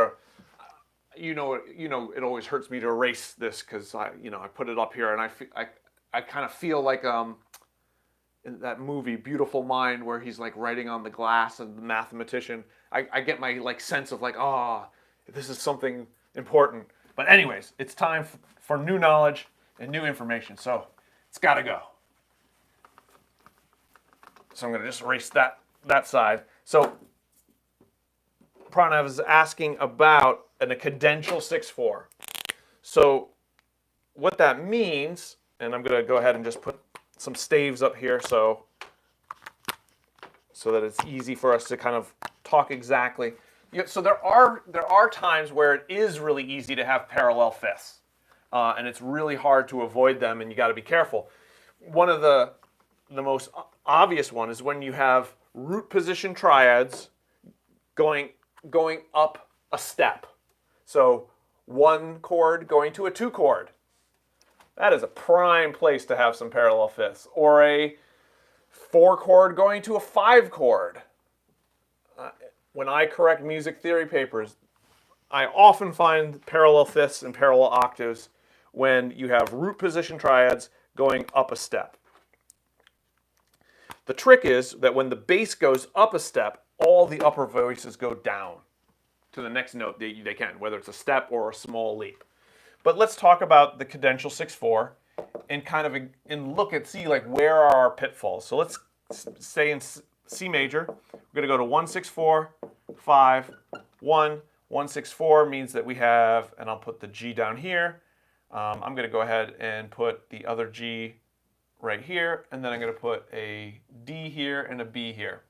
it always hurts me to erase this because I put it up here, and I kind of feel like in that movie Beautiful Mind, where he's like writing on the glass and the mathematician. I get my sense of this is something important. But anyways, it's time for new knowledge and new information, so it's got to go. So I'm going to just erase that side. So Pranav is asking about a cadential 6/4. So what that means, and I'm going to go ahead and just put some staves up here so that it's easy for us to kind of talk exactly. So there are times where it is really easy to have parallel fifths, and it's really hard to avoid them, and you got to be careful. One of the most obvious one is when you have root position triads going up a step. So one chord going to a two chord. That is a prime place to have some parallel fifths. Or a four chord going to a five chord. When I correct music theory papers, I often find parallel fifths and parallel octaves when you have root position triads going up a step. The trick is that when the bass goes up a step, all the upper voices go down to the next note they can, whether it's a step or a small leap. But let's talk about the cadential 6/4 and kind of look at, see like where are our pitfalls. So let's stay in C major. We're going to go to 1-6-4, 5, 1. 1-6-4 means that we have, and I'll put the G down here. I'm going to go ahead and put the other G right here, and then I'm going to put a D here and a B here.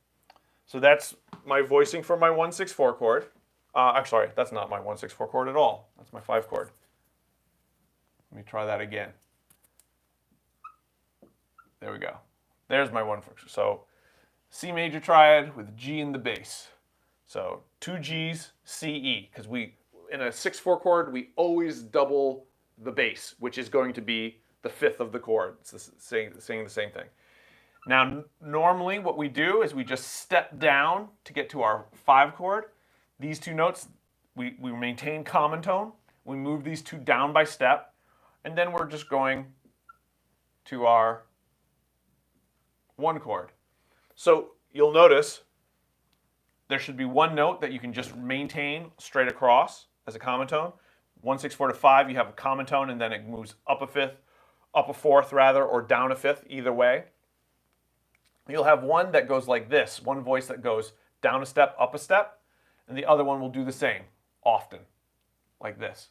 So that's my voicing for my 1-6-4 chord. I'm sorry, that's not my 1-6-4 chord at all. That's my 5 chord. Let me try that again. There we go. There's my 1. So C major triad with G in the bass. So 2 G's, C, E, because in a 6/4 chord, we always double the bass, which is going to be the 5th of the chord. It's saying the same thing. Now, normally what we do is we just step down to get to our 5 chord. These two notes, we maintain common tone. We move these two down by step, and then we're just going to our 1 chord. So you'll notice there should be one note that you can just maintain straight across as a common tone. 1-6-4 to 5, you have a common tone, and then it moves up a 5th, up a 4th rather, or down a 5th, either way. You'll have one that goes like this, one voice that goes down a step, up a step, and the other one will do the same, often, like this.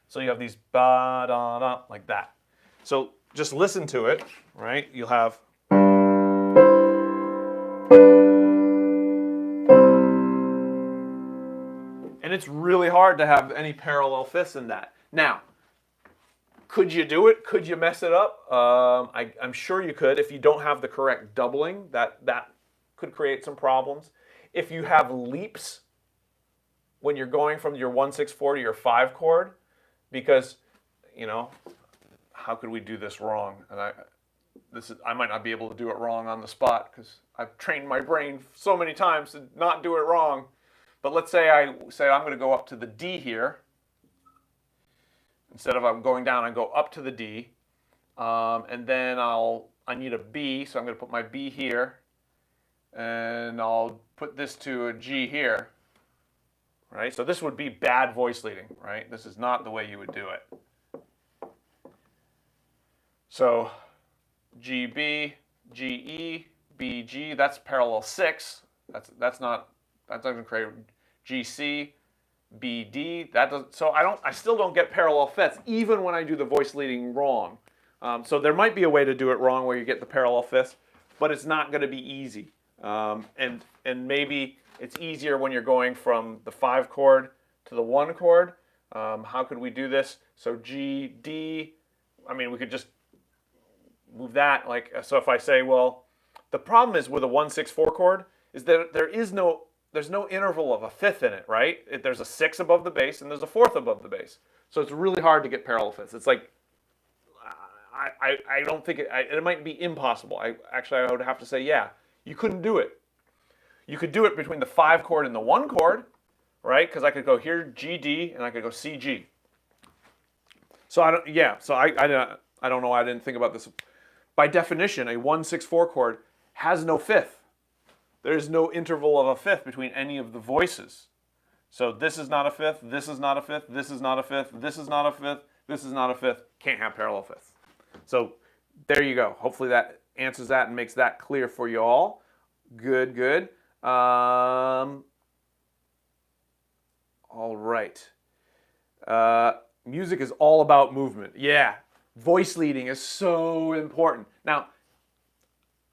So you have these ba-da-da, like that. So just listen to it, right? You'll have... And it's really hard to have any parallel 5ths in that. Now, could you do it? Could you mess it up? I'm sure you could. If you don't have the correct doubling, that could create some problems. If you have leaps when you're going from your 1-6-4 to your 5 chord, because, you know, how could we do this wrong? And I might not be able to do it wrong on the spot because I've trained my brain so many times to not do it wrong. But let's say I'm going to go up to the D here. Instead of I'm going down, I go up to the D. And then I need a B, so I'm going to put my B here. And I'll put this to a G here. Right? So this would be bad voice leading, right? This is not the way you would do it. So G, B, G, E, B, G, that's parallel 6. That doesn't create GC, BD. That doesn't. So I still don't get parallel 5ths even when I do the voice leading wrong. So there might be a way to do it wrong where you get the parallel 5ths, but it's not going to be easy. And maybe it's easier when you're going from the 5 chord to the 1 chord. How could we do this? So G, D. I mean, we could just move that. Like, so if I say, well, the problem is with a 1-6-4 chord is that there's no interval of a 5th in it, right? There's a 6 above the bass and there's a 4th above the bass. So it's really hard to get parallel 5ths. It's like, I don't think it might be impossible. I would have to say, yeah, you couldn't do it. You could do it between the 5 chord and the 1 chord, right? Because I could go here, G, D, and I could go C, G. So I don't know why I didn't think about this. By definition, a 1-6-4 chord has no 5th. There's no interval of a 5th between any of the voices. So this is not a 5th, this is not a 5th, this is not a 5th, this is not a 5th, this is not a 5th. Can't have parallel 5ths. So there you go. Hopefully that answers that and makes that clear for you all. Good, good. All right. Music is all about movement. Yeah, voice leading is so important. Now,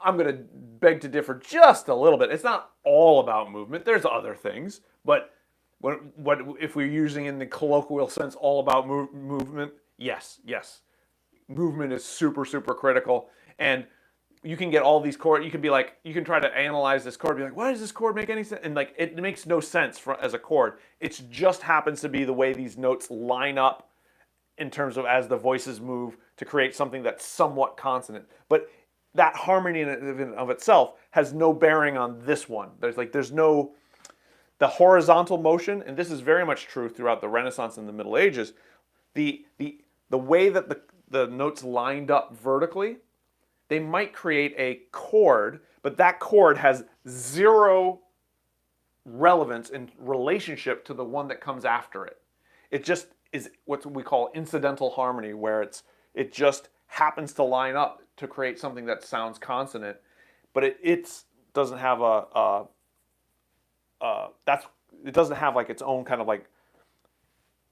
I'm going to beg to differ just a little bit. It's not all about movement. There's other things. But if we're using in the colloquial sense all about movement, yes. Movement is super, super critical. And you can get all these chords. You can be like, you can try to analyze this chord. Be like, why does this chord make any sense? And like, it makes no sense as a chord. It just happens to be the way these notes line up in terms of as the voices move to create something that's somewhat consonant. But that harmony in and of itself has no bearing on this one. There's no, the horizontal motion, and this is very much true throughout the Renaissance and the Middle Ages, the way that the notes lined up vertically, they might create a chord, but that chord has zero relevance in relationship to the one that comes after it. It just is what we call incidental harmony, where it just happens to line up to create something that sounds consonant, but it doesn't have it doesn't have like its own kind of like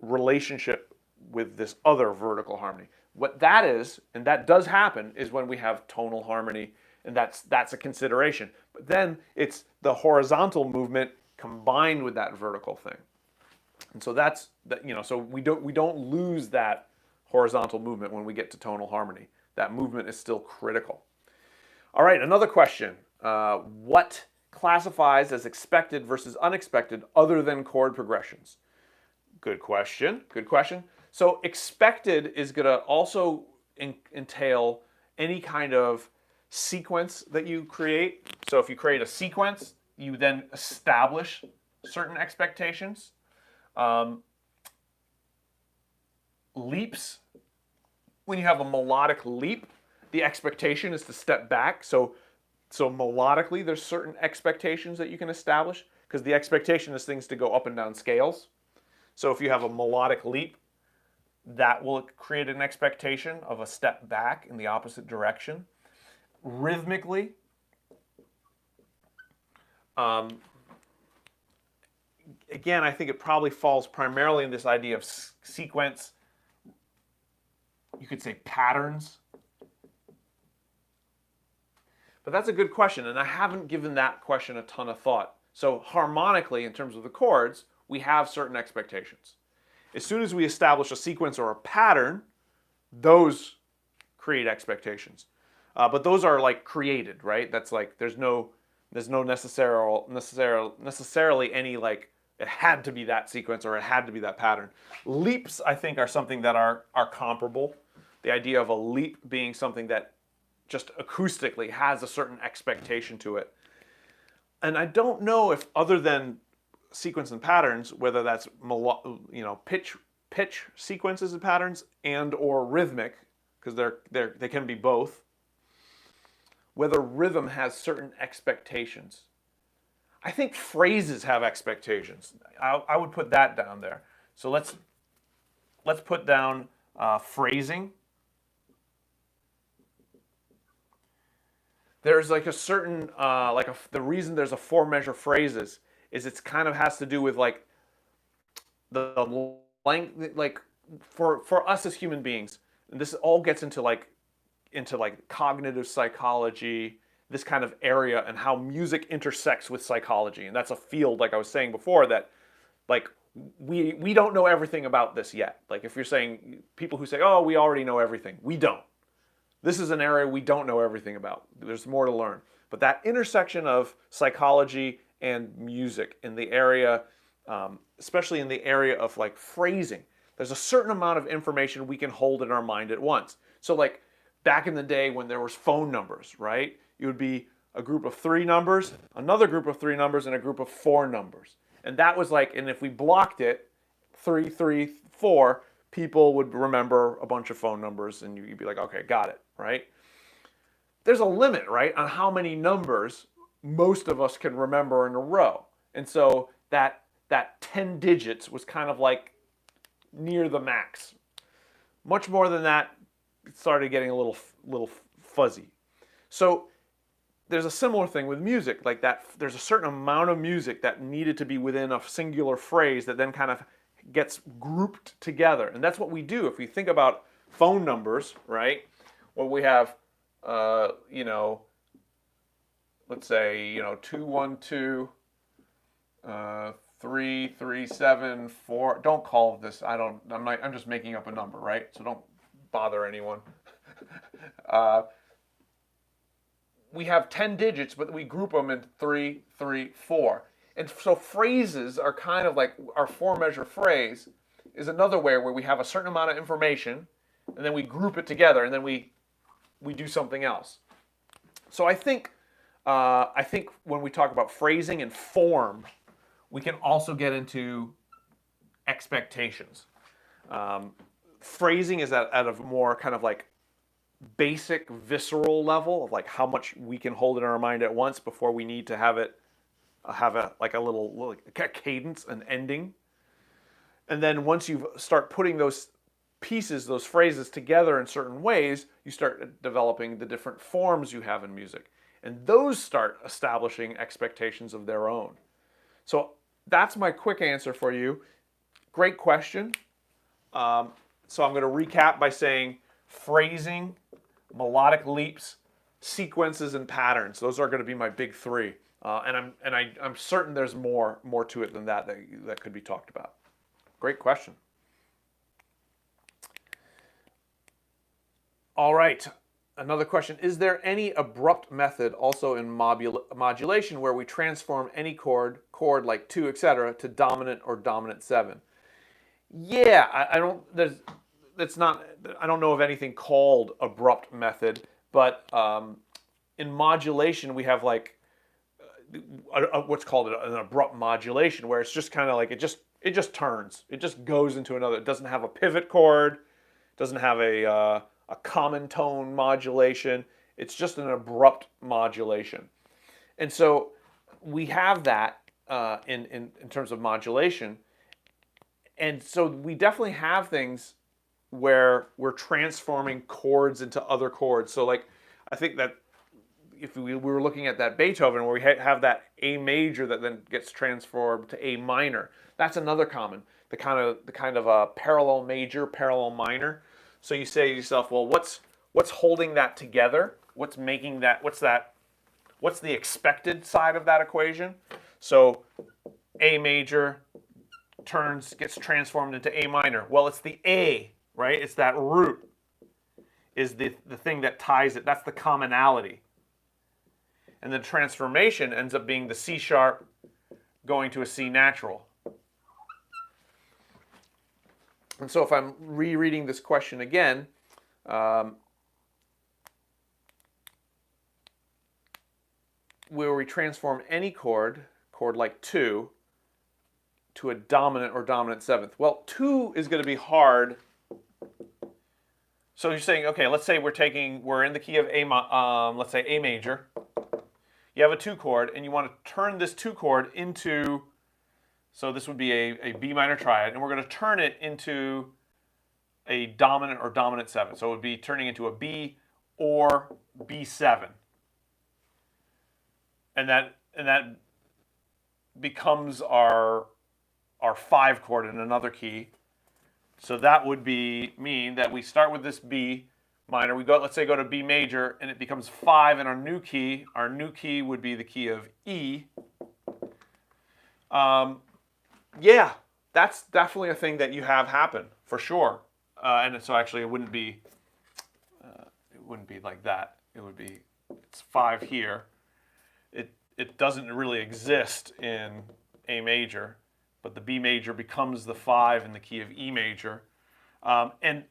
relationship with this other vertical harmony. What that is, and that does happen, is when we have tonal harmony, and that's a consideration. But then it's the horizontal movement combined with that vertical thing. And so that's that, you know, so we don't lose that horizontal movement when we get to tonal harmony. That movement is still critical. All right, another question. What classifies as expected versus unexpected other than chord progressions? Good question. Good question. So expected is going to also entail any kind of sequence that you create. So if you create a sequence, you then establish certain expectations. Leaps, when you have a melodic leap, the expectation is to step back. So melodically, there's certain expectations that you can establish, because the expectation is things to go up and down scales. So if you have a melodic leap, that will create an expectation of a step back in the opposite direction. Rhythmically, again, I think it probably falls primarily in this idea of sequence. You could say patterns. But that's a good question, and I haven't given that question a ton of thought. So harmonically, in terms of the chords, we have certain expectations. As soon as we establish a sequence or a pattern, those create expectations. But those are like created, right? That's like there's no necessarily any like it had to be that sequence or it had to be that pattern. Leaps, I think, are something that are comparable. The idea of a leap being something that just acoustically has a certain expectation to it. And I don't know if, other than sequence and patterns, whether that's pitch sequences and patterns and or rhythmic, because they can be both, whether rhythm has certain expectations. I think phrases have expectations. I would put that down there. So let's put down phrasing. There's like a certain the reason there's a 4-measure phrases is it's kind of has to do with like the length, like for us as human beings, and this all gets into like cognitive psychology, this kind of area, and how music intersects with psychology. And that's a field, like I was saying before, that like we don't know everything about this yet. Like if you're saying, people who say, oh, we already know everything, we don't. This is an area we don't know everything about. There's more to learn. But that intersection of psychology and music in the area, especially in the area of like phrasing, there's a certain amount of information we can hold in our mind at once. So like back in the day when there was phone numbers, right? It would be a group of 3 numbers, another group of 3 numbers, and a group of 4 numbers. And that was like, and if we blocked it, 3, 3, 4, people would remember a bunch of phone numbers, and you'd be like, okay, got it, right? There's a limit, right, on how many numbers most of us can remember in a row. And so that 10 digits was kind of like near the max. Much more than that, it started getting a little fuzzy. So there's a similar thing with music, like that there's a certain amount of music that needed to be within a singular phrase that then kind of gets grouped together. And that's what we do. If we think about phone numbers, right, where we have, let's say, 212, 337, 4. Don't call this. I'm just making up a number, right? So don't bother anyone. We have 10 digits, but we group them in 3, 3, 4. And so phrases are kind of like our 4-measure phrase is another way where we have a certain amount of information, and then we group it together, and then we do something else. So I think when we talk about phrasing and form, we can also get into expectations. phrasing is at a more kind of like basic visceral level of like how much we can hold in our mind at once before we need to have it have a like a little cadence, an ending. And then once you start putting those pieces, those phrases together in certain ways, you start developing the different forms you have in music. And those start establishing expectations of their own. So that's my quick answer for you. Great question. So I'm going to recap by saying phrasing, melodic leaps, sequences, and patterns. Those are going to be my big three. And I'm certain there's more to it than that could be talked about. Great question. All right, another question. Is there any abrupt method also in modulation where we transform any chord like 2, etc., to dominant or dominant 7? Yeah, I don't know of anything called abrupt method, but in modulation we have like what's called an abrupt modulation, where it's just kind of like it just turns. It just goes into another. It doesn't have a pivot chord, doesn't have a common tone modulation. It's just an abrupt modulation. And so we have that in terms of modulation. And so we definitely have things where we're transforming chords into other chords. So like, I think that if we were looking at that Beethoven where we have that A major that then gets transformed to A minor, that's another common, the kind of a parallel major, parallel minor. So you say to yourself, well, what's holding that together? What's making that? What's the expected side of that equation? So A major gets transformed into A minor. Well, it's the A, right? It's that root is the thing that ties it. That's the commonality. And the transformation ends up being the C sharp going to a C natural. And so if I'm rereading this question again, where we transform any chord like 2, to a dominant or dominant 7th. Well, 2 is going to be hard. So you're saying, okay, let's say we're in the key of A, let's say A major. You have a 2 chord, and you want to turn this 2 chord into, so this would be a B minor triad, and we're going to turn it into a dominant or dominant 7. So it would be turning into a B or B7. And that becomes our 5 chord in another key. So that would mean that we start with this B minor. We let's say go to B major, and it becomes 5 in our new key. Our new key would be the key of E. Yeah, that's definitely a thing that you have happen for sure. And so actually it wouldn't be like that. It's 5 here. It doesn't really exist in A major, but the B major becomes the 5 in the key of E major. And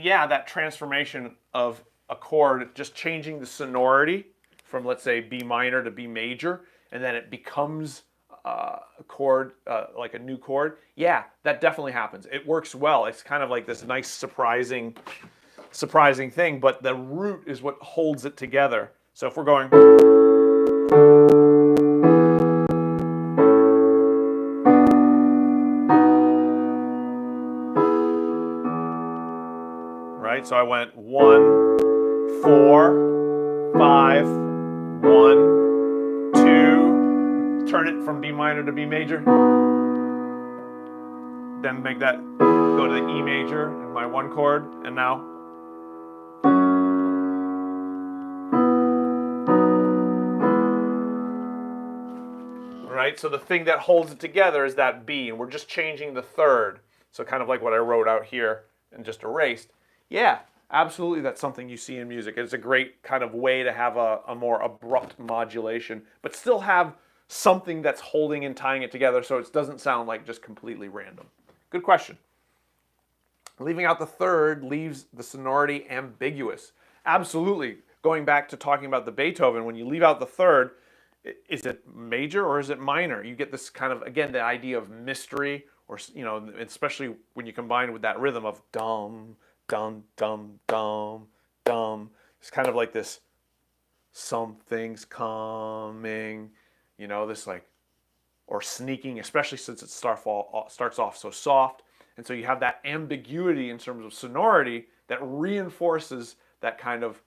yeah, that transformation of a chord, just changing the sonority from, let's say, B minor to B major, and then it becomes a chord, like a new chord. Yeah, that definitely happens. It works well. It's kind of like this nice surprising thing, but the root is what holds it together. So if we're going, right? So I went 1, 4, 5, 1, 2, turn it from B minor to B major, then make that go to the E major in my 1 chord, and now. Right? So the thing that holds it together is that B, and we're just changing the 3rd. So kind of like what I wrote out here and just erased. Yeah, absolutely, that's something you see in music. It's a great kind of way to have a more abrupt modulation, but still have something that's holding and tying it together so it doesn't sound like just completely random. Good question. Leaving out the 3rd leaves the sonority ambiguous. Absolutely. Going back to talking about the Beethoven, when you leave out the 3rd, is it major or is it minor? You get this kind of, again, the idea of mystery or especially when you combine it with that rhythm of dum, dum, dum, dum, dum. It's kind of like this something's coming, this like, or sneaking, especially since it starts off so soft. And so you have that ambiguity in terms of sonority that reinforces that kind of,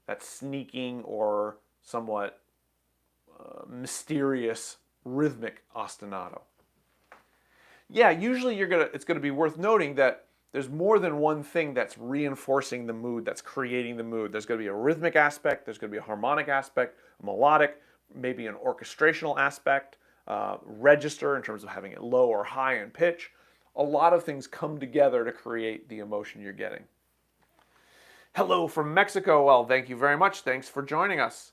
that sneaking or somewhat mysterious rhythmic ostinato. Yeah, usually it's gonna be worth noting that there's more than one thing that's reinforcing the mood, that's creating the mood. There's gonna be a rhythmic aspect, there's gonna be a harmonic aspect, a melodic, maybe an orchestrational aspect, register in terms of having it low or high in pitch. A lot of things come together to create the emotion you're getting. Hello from Mexico. Well, thank you very much. Thanks for joining us.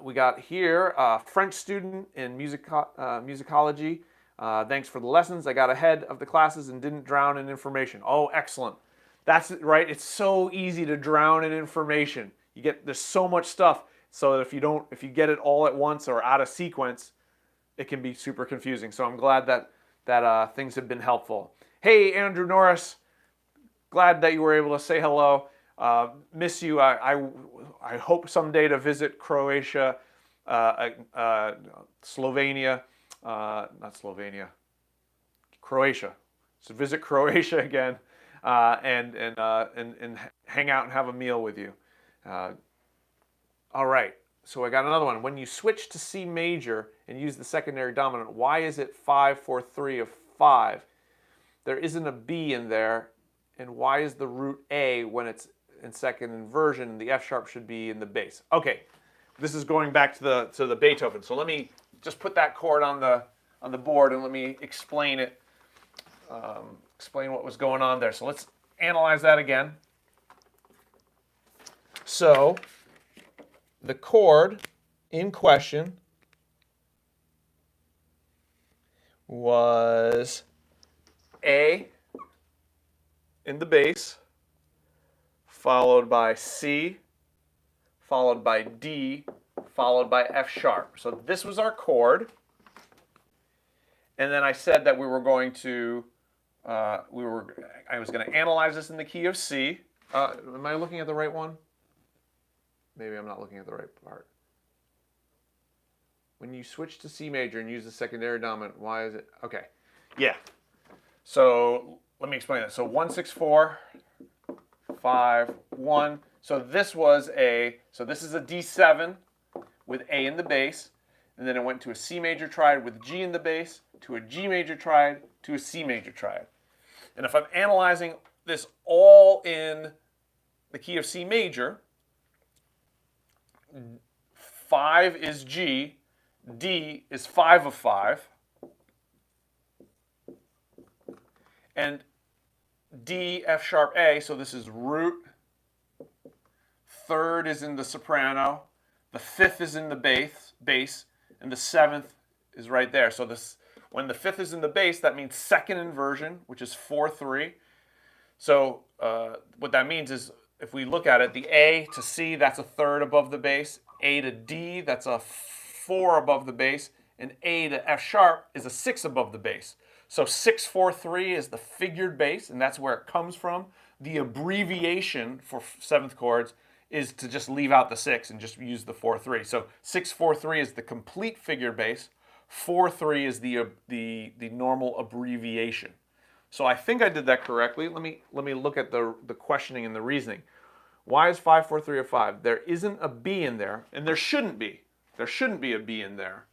We got here a French student in musicology. Thanks for the lessons. I got ahead of the classes and didn't drown in information. Oh, excellent. That's it, right? It's so easy to drown in information. There's so much stuff, so that if you get it all at once or out of sequence, it can be super confusing. So I'm glad that things have been helpful. Hey, Andrew Norris. Glad that you were able to say hello. Miss you. I hope someday to visit Croatia, Slovenia, not Slovenia, Croatia. So visit Croatia again, and hang out and have a meal with you. All right. So I got another one. When you switch to C major and use the secondary dominant, why is it 5-4-3 of 5? There isn't a B in there. And why is the root A when it's in second inversion? The F sharp should be in the bass. Okay, this is going back to the Beethoven. So let me just put that chord on the board and let me explain it. Explain what was going on there. So let's analyze that again. So the chord in question was A in the bass, followed by C, followed by D, followed by F sharp. So this was our chord. And then I said that we were going to, I was going to analyze this in the key of C. Am I looking at the right one? Maybe I'm not looking at the right part. When you switch to C major and use the secondary dominant, why is it? Okay, yeah. So let me explain that. So 1-6-4, 5, 1. So this is a D7 with A in the bass, and then it went to a C major triad with G in the bass, to a G major triad, to a C major triad. And if I'm analyzing this all in the key of C major, 5 is G, D is 5 of 5, and D, F sharp, A, so this is root, third is in the soprano, the fifth is in the bass, and the seventh is right there. So when the fifth is in the bass, that means second inversion, which is 4-3. So what that means is, if we look at it, the A to C, that's a third above the bass, A to D, that's a 4 above the bass, and A to F sharp is a 6 above the bass. So 6-4-3 is the figured bass, and that's where it comes from. The abbreviation for seventh chords is to just leave out the 6 and just use the 4-3. So 6-4-3 is the complete figured bass. 4-3 is the normal abbreviation. So I think I did that correctly. Let me look at the questioning and the reasoning. Why is 5-4-3 of 5? There isn't a B in there, and there shouldn't be. There shouldn't be a B in there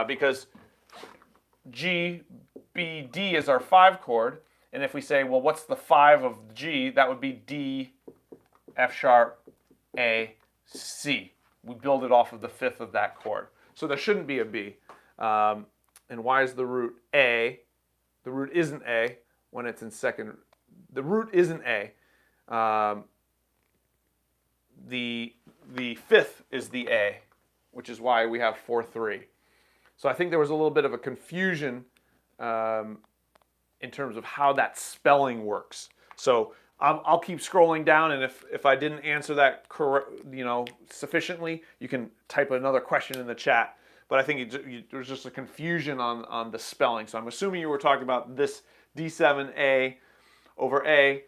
because G, B, D is our 5 chord, and if we say, well, what's the 5 of G? That would be D, F sharp, A, C. We build it off of the 5th of that chord. So there shouldn't be a B. And why is the root A? The root isn't A when it's in second. The root isn't A. The 5th is the A, which is why we have 4-3. So I think there was a little bit of a confusion in terms of how that spelling works. So I'll keep scrolling down, and if I didn't answer that sufficiently, you can type another question in the chat. but I think there was just a confusion on the spelling. So I'm assuming you were talking about this D7A over A,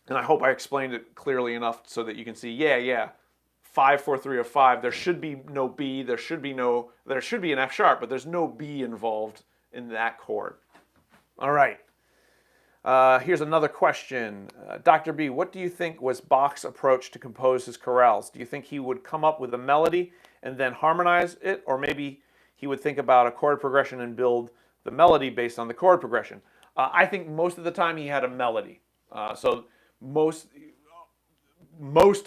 and I hope I explained it clearly enough so that you can see, yeah, 5, 4, 3, or 5. There should be no B. There should be an F sharp, but there's no B involved in that chord. All right. Here's another question. Dr. B, what do you think was Bach's approach to compose his chorales? Do you think he would come up with a melody and then harmonize it, or maybe he would think about a chord progression and build the melody based on the chord progression? I think most of the time he had a melody. So most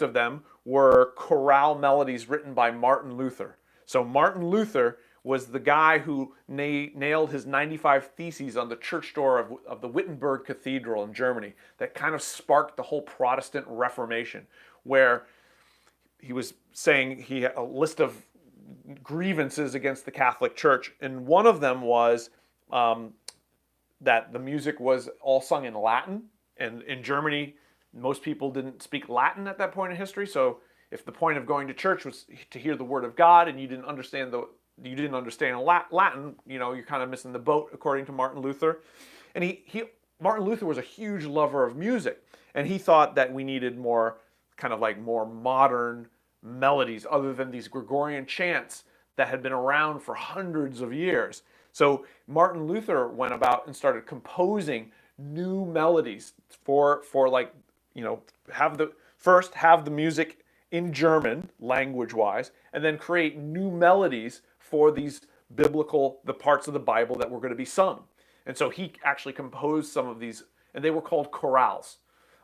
of them were chorale melodies written by Martin Luther. So Martin Luther was the guy who nailed his 95 Theses on the church door of the Wittenberg Cathedral in Germany. That kind of sparked the whole Protestant Reformation, where he was saying he had a list of grievances against the Catholic Church, and one of them was that the music was all sung in Latin, and in Germany, most people didn't speak Latin at that point in history. So if the point of going to church was to hear the Word of God, and you didn't understand Latin, you're kind of missing the boat, according to Martin Luther. And Martin Luther was a huge lover of music, and he thought that we needed more modern melodies other than these Gregorian chants that had been around for hundreds of years. So Martin Luther went about and started composing new melodies have the music in German, language-wise, and then create new melodies for the parts of the Bible that were going to be sung. And so he actually composed some of these, and they were called chorales,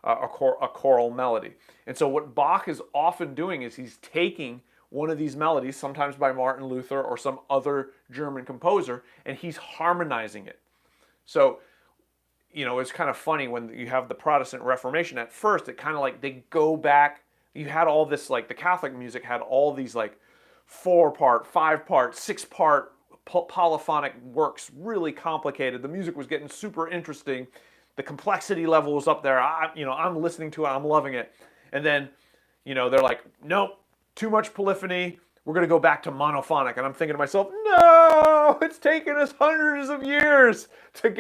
a choral melody. And so what Bach is often doing is he's taking one of these melodies, sometimes by Martin Luther or some other German composer, and he's harmonizing it. So, it's kind of funny when you have the Protestant Reformation. At first, it kind of they go back. You had all this, the Catholic music had all these 4-part, 5-part, 6-part polyphonic works, really complicated. The music was getting super interesting. The complexity level was up there. I'm listening to it. I'm loving it. And then, they're like, nope, too much polyphony. We're going to go back to monophonic. And I'm thinking to myself, no, it's taken us hundreds of years to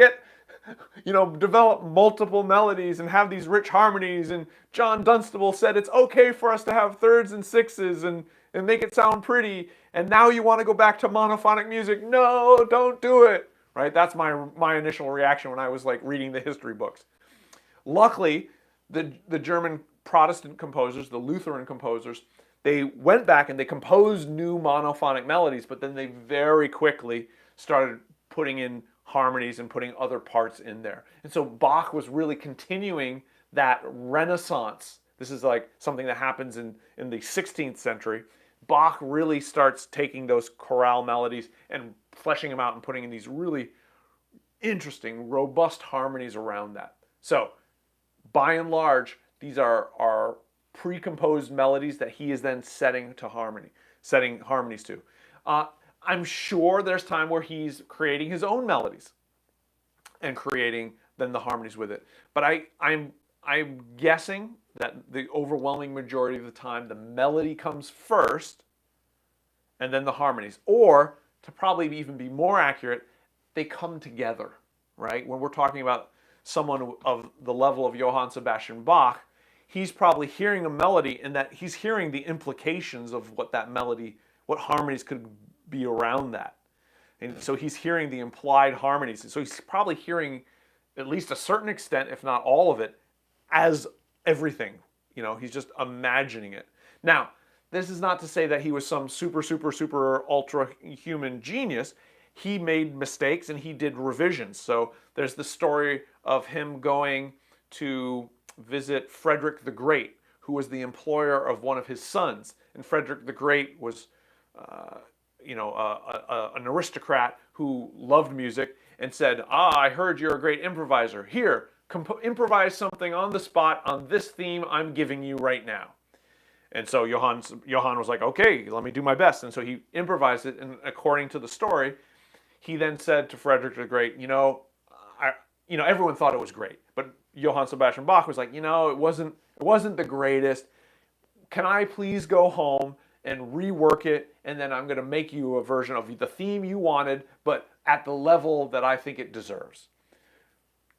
develop multiple melodies and have these rich harmonies. And John Dunstable said it's okay for us to have thirds and sixes and make it sound pretty. And now you want to go back to monophonic music? No, don't do it. Right? That's my initial reaction when I was reading the history books. Luckily, the German Protestant composers, the Lutheran composers, they went back and they composed new monophonic melodies, but then they very quickly started putting in harmonies and putting other parts in there. And so Bach was really continuing that renaissance. This is something that happens in the 16th century. Bach really starts taking those chorale melodies and fleshing them out and putting in these really interesting, robust harmonies around that. So, by and large, these are pre-composed melodies that he is then setting harmonies to. I'm sure there's time where he's creating his own melodies and creating then the harmonies with it. But I'm guessing that the overwhelming majority of the time the melody comes first and then the harmonies. Or, to probably even be more accurate, they come together, right? When we're talking about someone of the level of Johann Sebastian Bach, he's probably hearing a melody and that he's hearing the implications of what that melody, what harmonies could be around that. And so he's hearing the implied harmonies. And so he's probably hearing at least a certain extent, if not all of it, as everything. He's just imagining it. Now, this is not to say that he was some super, super, super ultra human genius. He made mistakes and he did revisions. So there's the story of him going to visit Frederick the Great, who was the employer of one of his sons. And Frederick the Great was an aristocrat who loved music and said, I heard you're a great improviser. Here, improvise something on the spot on this theme I'm giving you right now. And so Johann was like, okay, let me do my best. And so he improvised it, and according to the story, he then said to Frederick the Great, everyone thought it was great, but Johann Sebastian Bach was like, it wasn't the greatest. Can I please go home and rework it, and then I'm going to make you a version of the theme you wanted, but at the level that I think it deserves.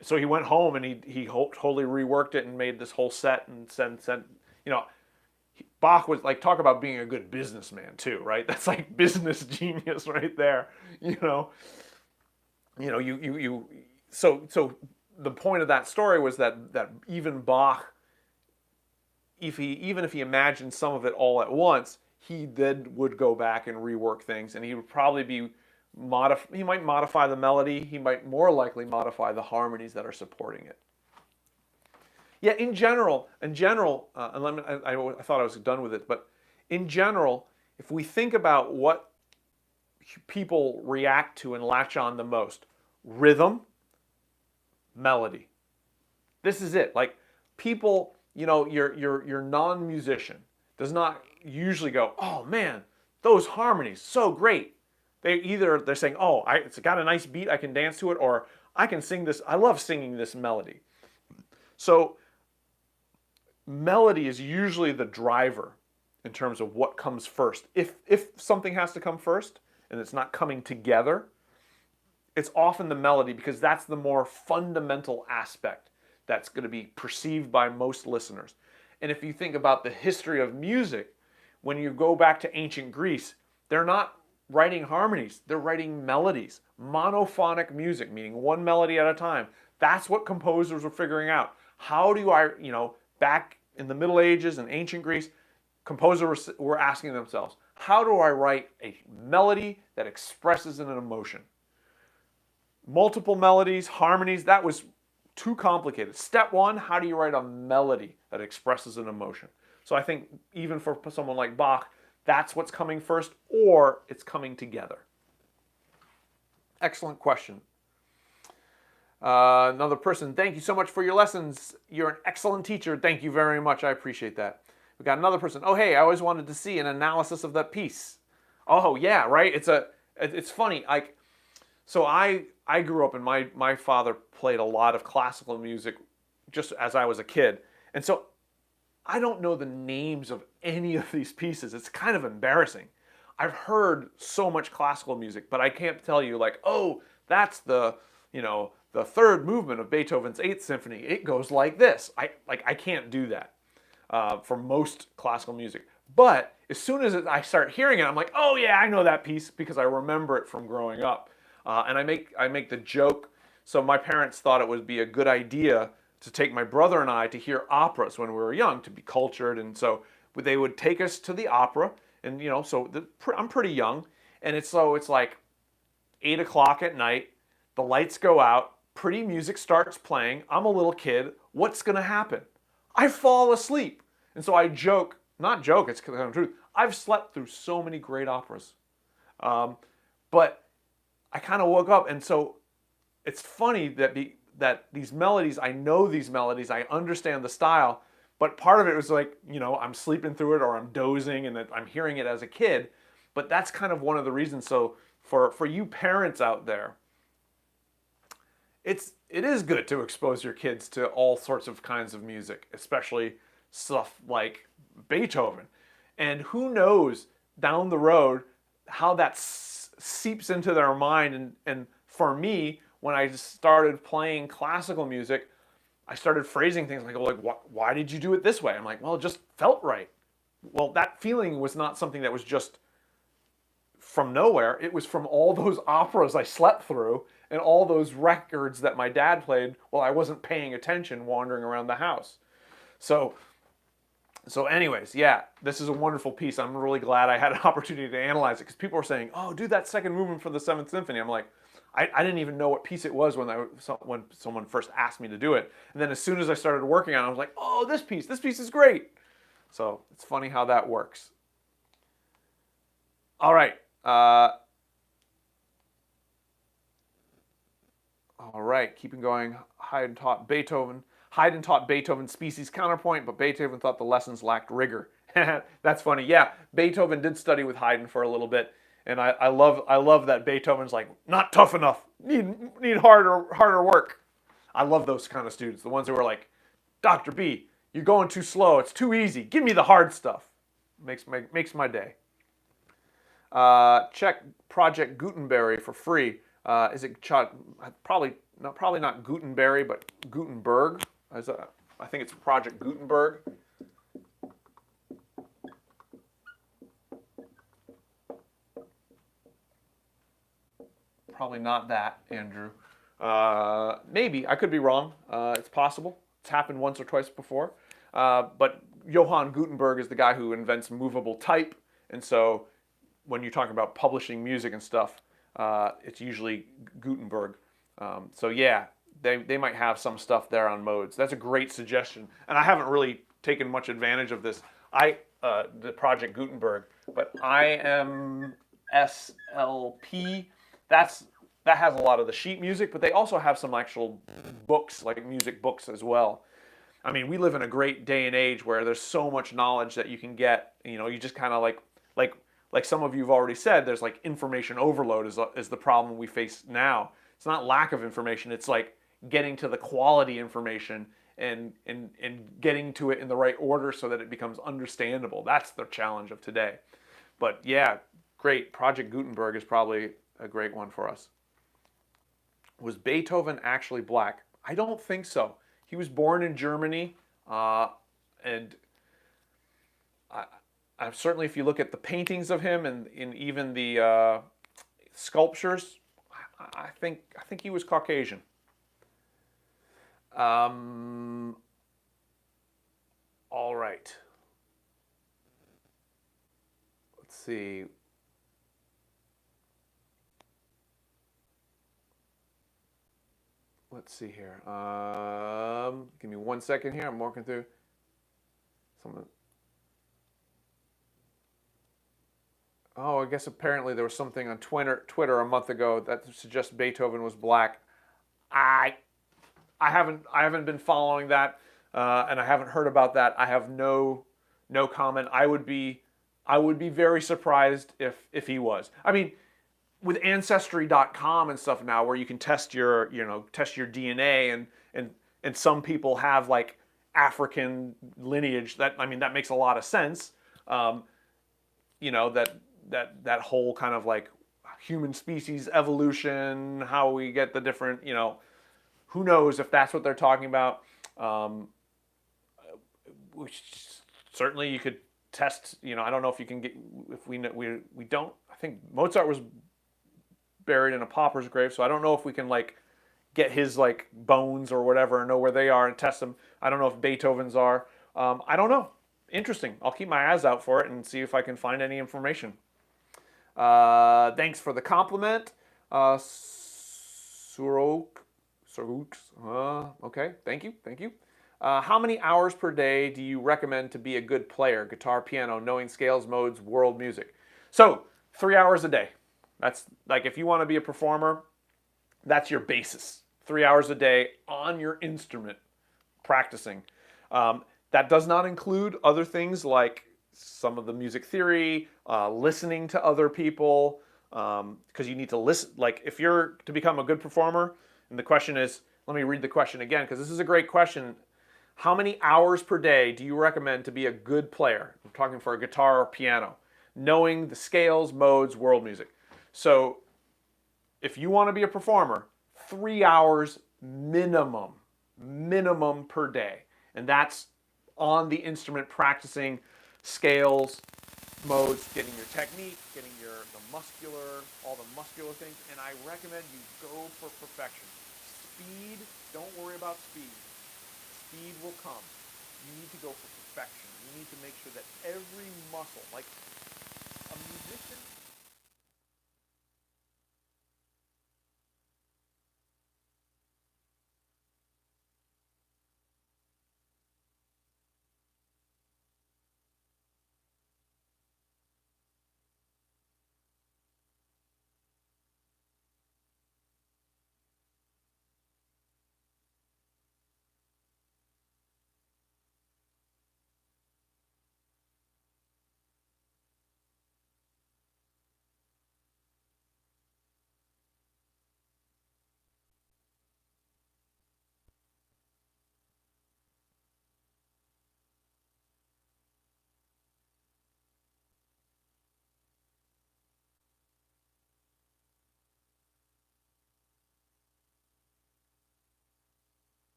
So he went home and he totally reworked it and made this whole set and sent, you know, Bach was like, talk about being a good businessman too, right? That's like business genius right there, So the point of that story was that even Bach, even if he imagined some of it all at once, he then would go back and rework things, and he would probably be he might modify the melody, he might more likely modify the harmonies that are supporting it. Yeah, in general, and I thought I was done with it, but in general, if we think about what people react to and latch on the most, rhythm, melody. This is it. Like people, your non-musician does not usually go, oh man, those harmonies, so great. They're saying, oh, it's got a nice beat, I can dance to it, or I can sing this, I love singing this melody. So melody is usually the driver in terms of what comes first. If something has to come first and it's not coming together, it's often the melody, because that's the more fundamental aspect that's going to be perceived by most listeners. And if you think about the history of music, when you go back to ancient Greece, they're not writing harmonies, they're writing melodies. Monophonic music, meaning one melody at a time. That's what composers were figuring out. How do I, back in the Middle Ages and ancient Greece, composers were asking themselves, how do I write a melody that expresses an emotion? Multiple melodies, harmonies, that was too complicated. Step one, how do you write a melody that expresses an emotion? So I think even for someone like Bach, that's what's coming first, or it's coming together. Excellent question. Another person, thank you so much for your lessons. You're an excellent teacher. Thank you very much. I appreciate that. We got another person. Oh, hey, I always wanted to see an analysis of that piece. Oh, yeah, right? It's funny. So I grew up, and my father played a lot of classical music just as I was a kid. And so I don't know the names of any of these pieces. It's kind of embarrassing. I've heard so much classical music, but I can't tell you like, oh, that's the third movement of Beethoven's 8th Symphony. It goes like this. I can't do that for most classical music. But as soon as I start hearing it, I'm like, oh yeah, I know that piece because I remember it from growing up. And I make the joke. So my parents thought it would be a good idea to take my brother and I to hear operas when we were young, to be cultured. And so they would take us to the opera. And, I'm pretty young. And it's like 8 o'clock at night. The lights go out. Pretty music starts playing. I'm a little kid. What's going to happen? I fall asleep. And so I joke, not joke, it's kind of true. I've slept through so many great operas. But I kind of woke up. And so it's funny that these melodies, I know these melodies, I understand the style, but part of it was like, I'm sleeping through it or I'm dozing and I'm hearing it as a kid. But that's kind of one of the reasons. So for you parents out there, it is good to expose your kids to all sorts of kinds of music, especially stuff like Beethoven. And who knows down the road how that seeps into their mind. And for me, when I started playing classical music, I started phrasing things like, why did you do it this way? I'm like, well, it just felt right. Well, that feeling was not something that was just from nowhere. It was from all those operas I slept through and all those records that my dad played while I wasn't paying attention wandering around the house. So anyways, yeah, this is a wonderful piece. I'm really glad I had an opportunity to analyze it because people were saying, oh, do that second movement for the 7th Symphony. I'm like, I didn't even know what piece it was when someone first asked me to do it. And then as soon as I started working on it, I was like, oh, this piece is great. So it's funny how that works. All right. All right, keeping going. Haydn taught Beethoven's species counterpoint, but Beethoven thought the lessons lacked rigor. That's funny. Yeah, Beethoven did study with Haydn for a little bit. And I love that Beethoven's like, not tough enough, need harder work. I love those kind of students, the ones who are like, Dr. B, you're going too slow, it's too easy, give me the hard stuff. Makes my day. Check Project Gutenberry for free. Is it probably not Gutenberry, but Gutenberg? I think it's Project Gutenberg. Probably not that, Andrew. Maybe. I could be wrong. It's possible. It's happened once or twice before. But Johann Gutenberg is the guy who invents movable type. And so when you're talking about publishing music and stuff, it's usually Gutenberg. So yeah, they might have some stuff there on modes. That's a great suggestion. And I haven't really taken much advantage of this. The Project Gutenberg, but IMSLP, that has a lot of the sheet music, but they also have some actual books, like music books as well. I mean, we live in a great day and age where there's so much knowledge that you can get. You know, you just kind of like some of you have already said, there's like information overload is the problem we face now. It's not lack of information. It's like getting to the quality information and getting to it in the right order so that it becomes understandable. That's the challenge of today. But yeah, great. Project Gutenberg is probably a great one for us. Was Beethoven actually black? I don't think so. He was born in Germany, and certainly if you look at the paintings of him and in even the sculptures, I think he was Caucasian. All right. Let's see. Let's see here. Give me 1 second here. I'm walking through some. Oh, I guess apparently there was something on Twitter a month ago that suggests Beethoven was black. I haven't been following that, and I haven't heard about that. I have no comment. I would be very surprised if he was. I mean, with Ancestry.com and stuff now, where you can test your DNA, and some people have like African lineage. That makes a lot of sense. That whole kind of like human species evolution, how we get the different, who knows if that's what they're talking about. Which certainly you could test. I don't know if you can get, if we don't. I think Mozart was buried in a pauper's grave, so I don't know if we can like get his like bones or whatever and know where they are and test them. I don't know if Beethoven's are. I don't know. Interesting. I'll keep my eyes out for it and see if I can find any information. Thanks for the compliment, Suruk. Okay, thank you. How many hours per day do you recommend to be a good player? Guitar, piano, knowing scales, modes, world music. So 3 hours a day. That's like, if you want to be a performer, that's your basis. 3 hours a day on your instrument, practicing. That does not include other things like some of the music theory, listening to other people, because you need to listen. Like, if you're to become a good performer, and the question is, let me read the question again, because this is a great question. How many hours per day do you recommend to be a good player? I'm talking for a guitar or piano, knowing the scales, modes, world music. So if you want to be a performer, 3 hours minimum per day. And that's on the instrument, practicing scales, modes, getting your technique, getting all the muscular things. And I recommend you go for perfection. Speed, don't worry about speed. Speed will come. You need to go for perfection. You need to make sure that every muscle, like a musician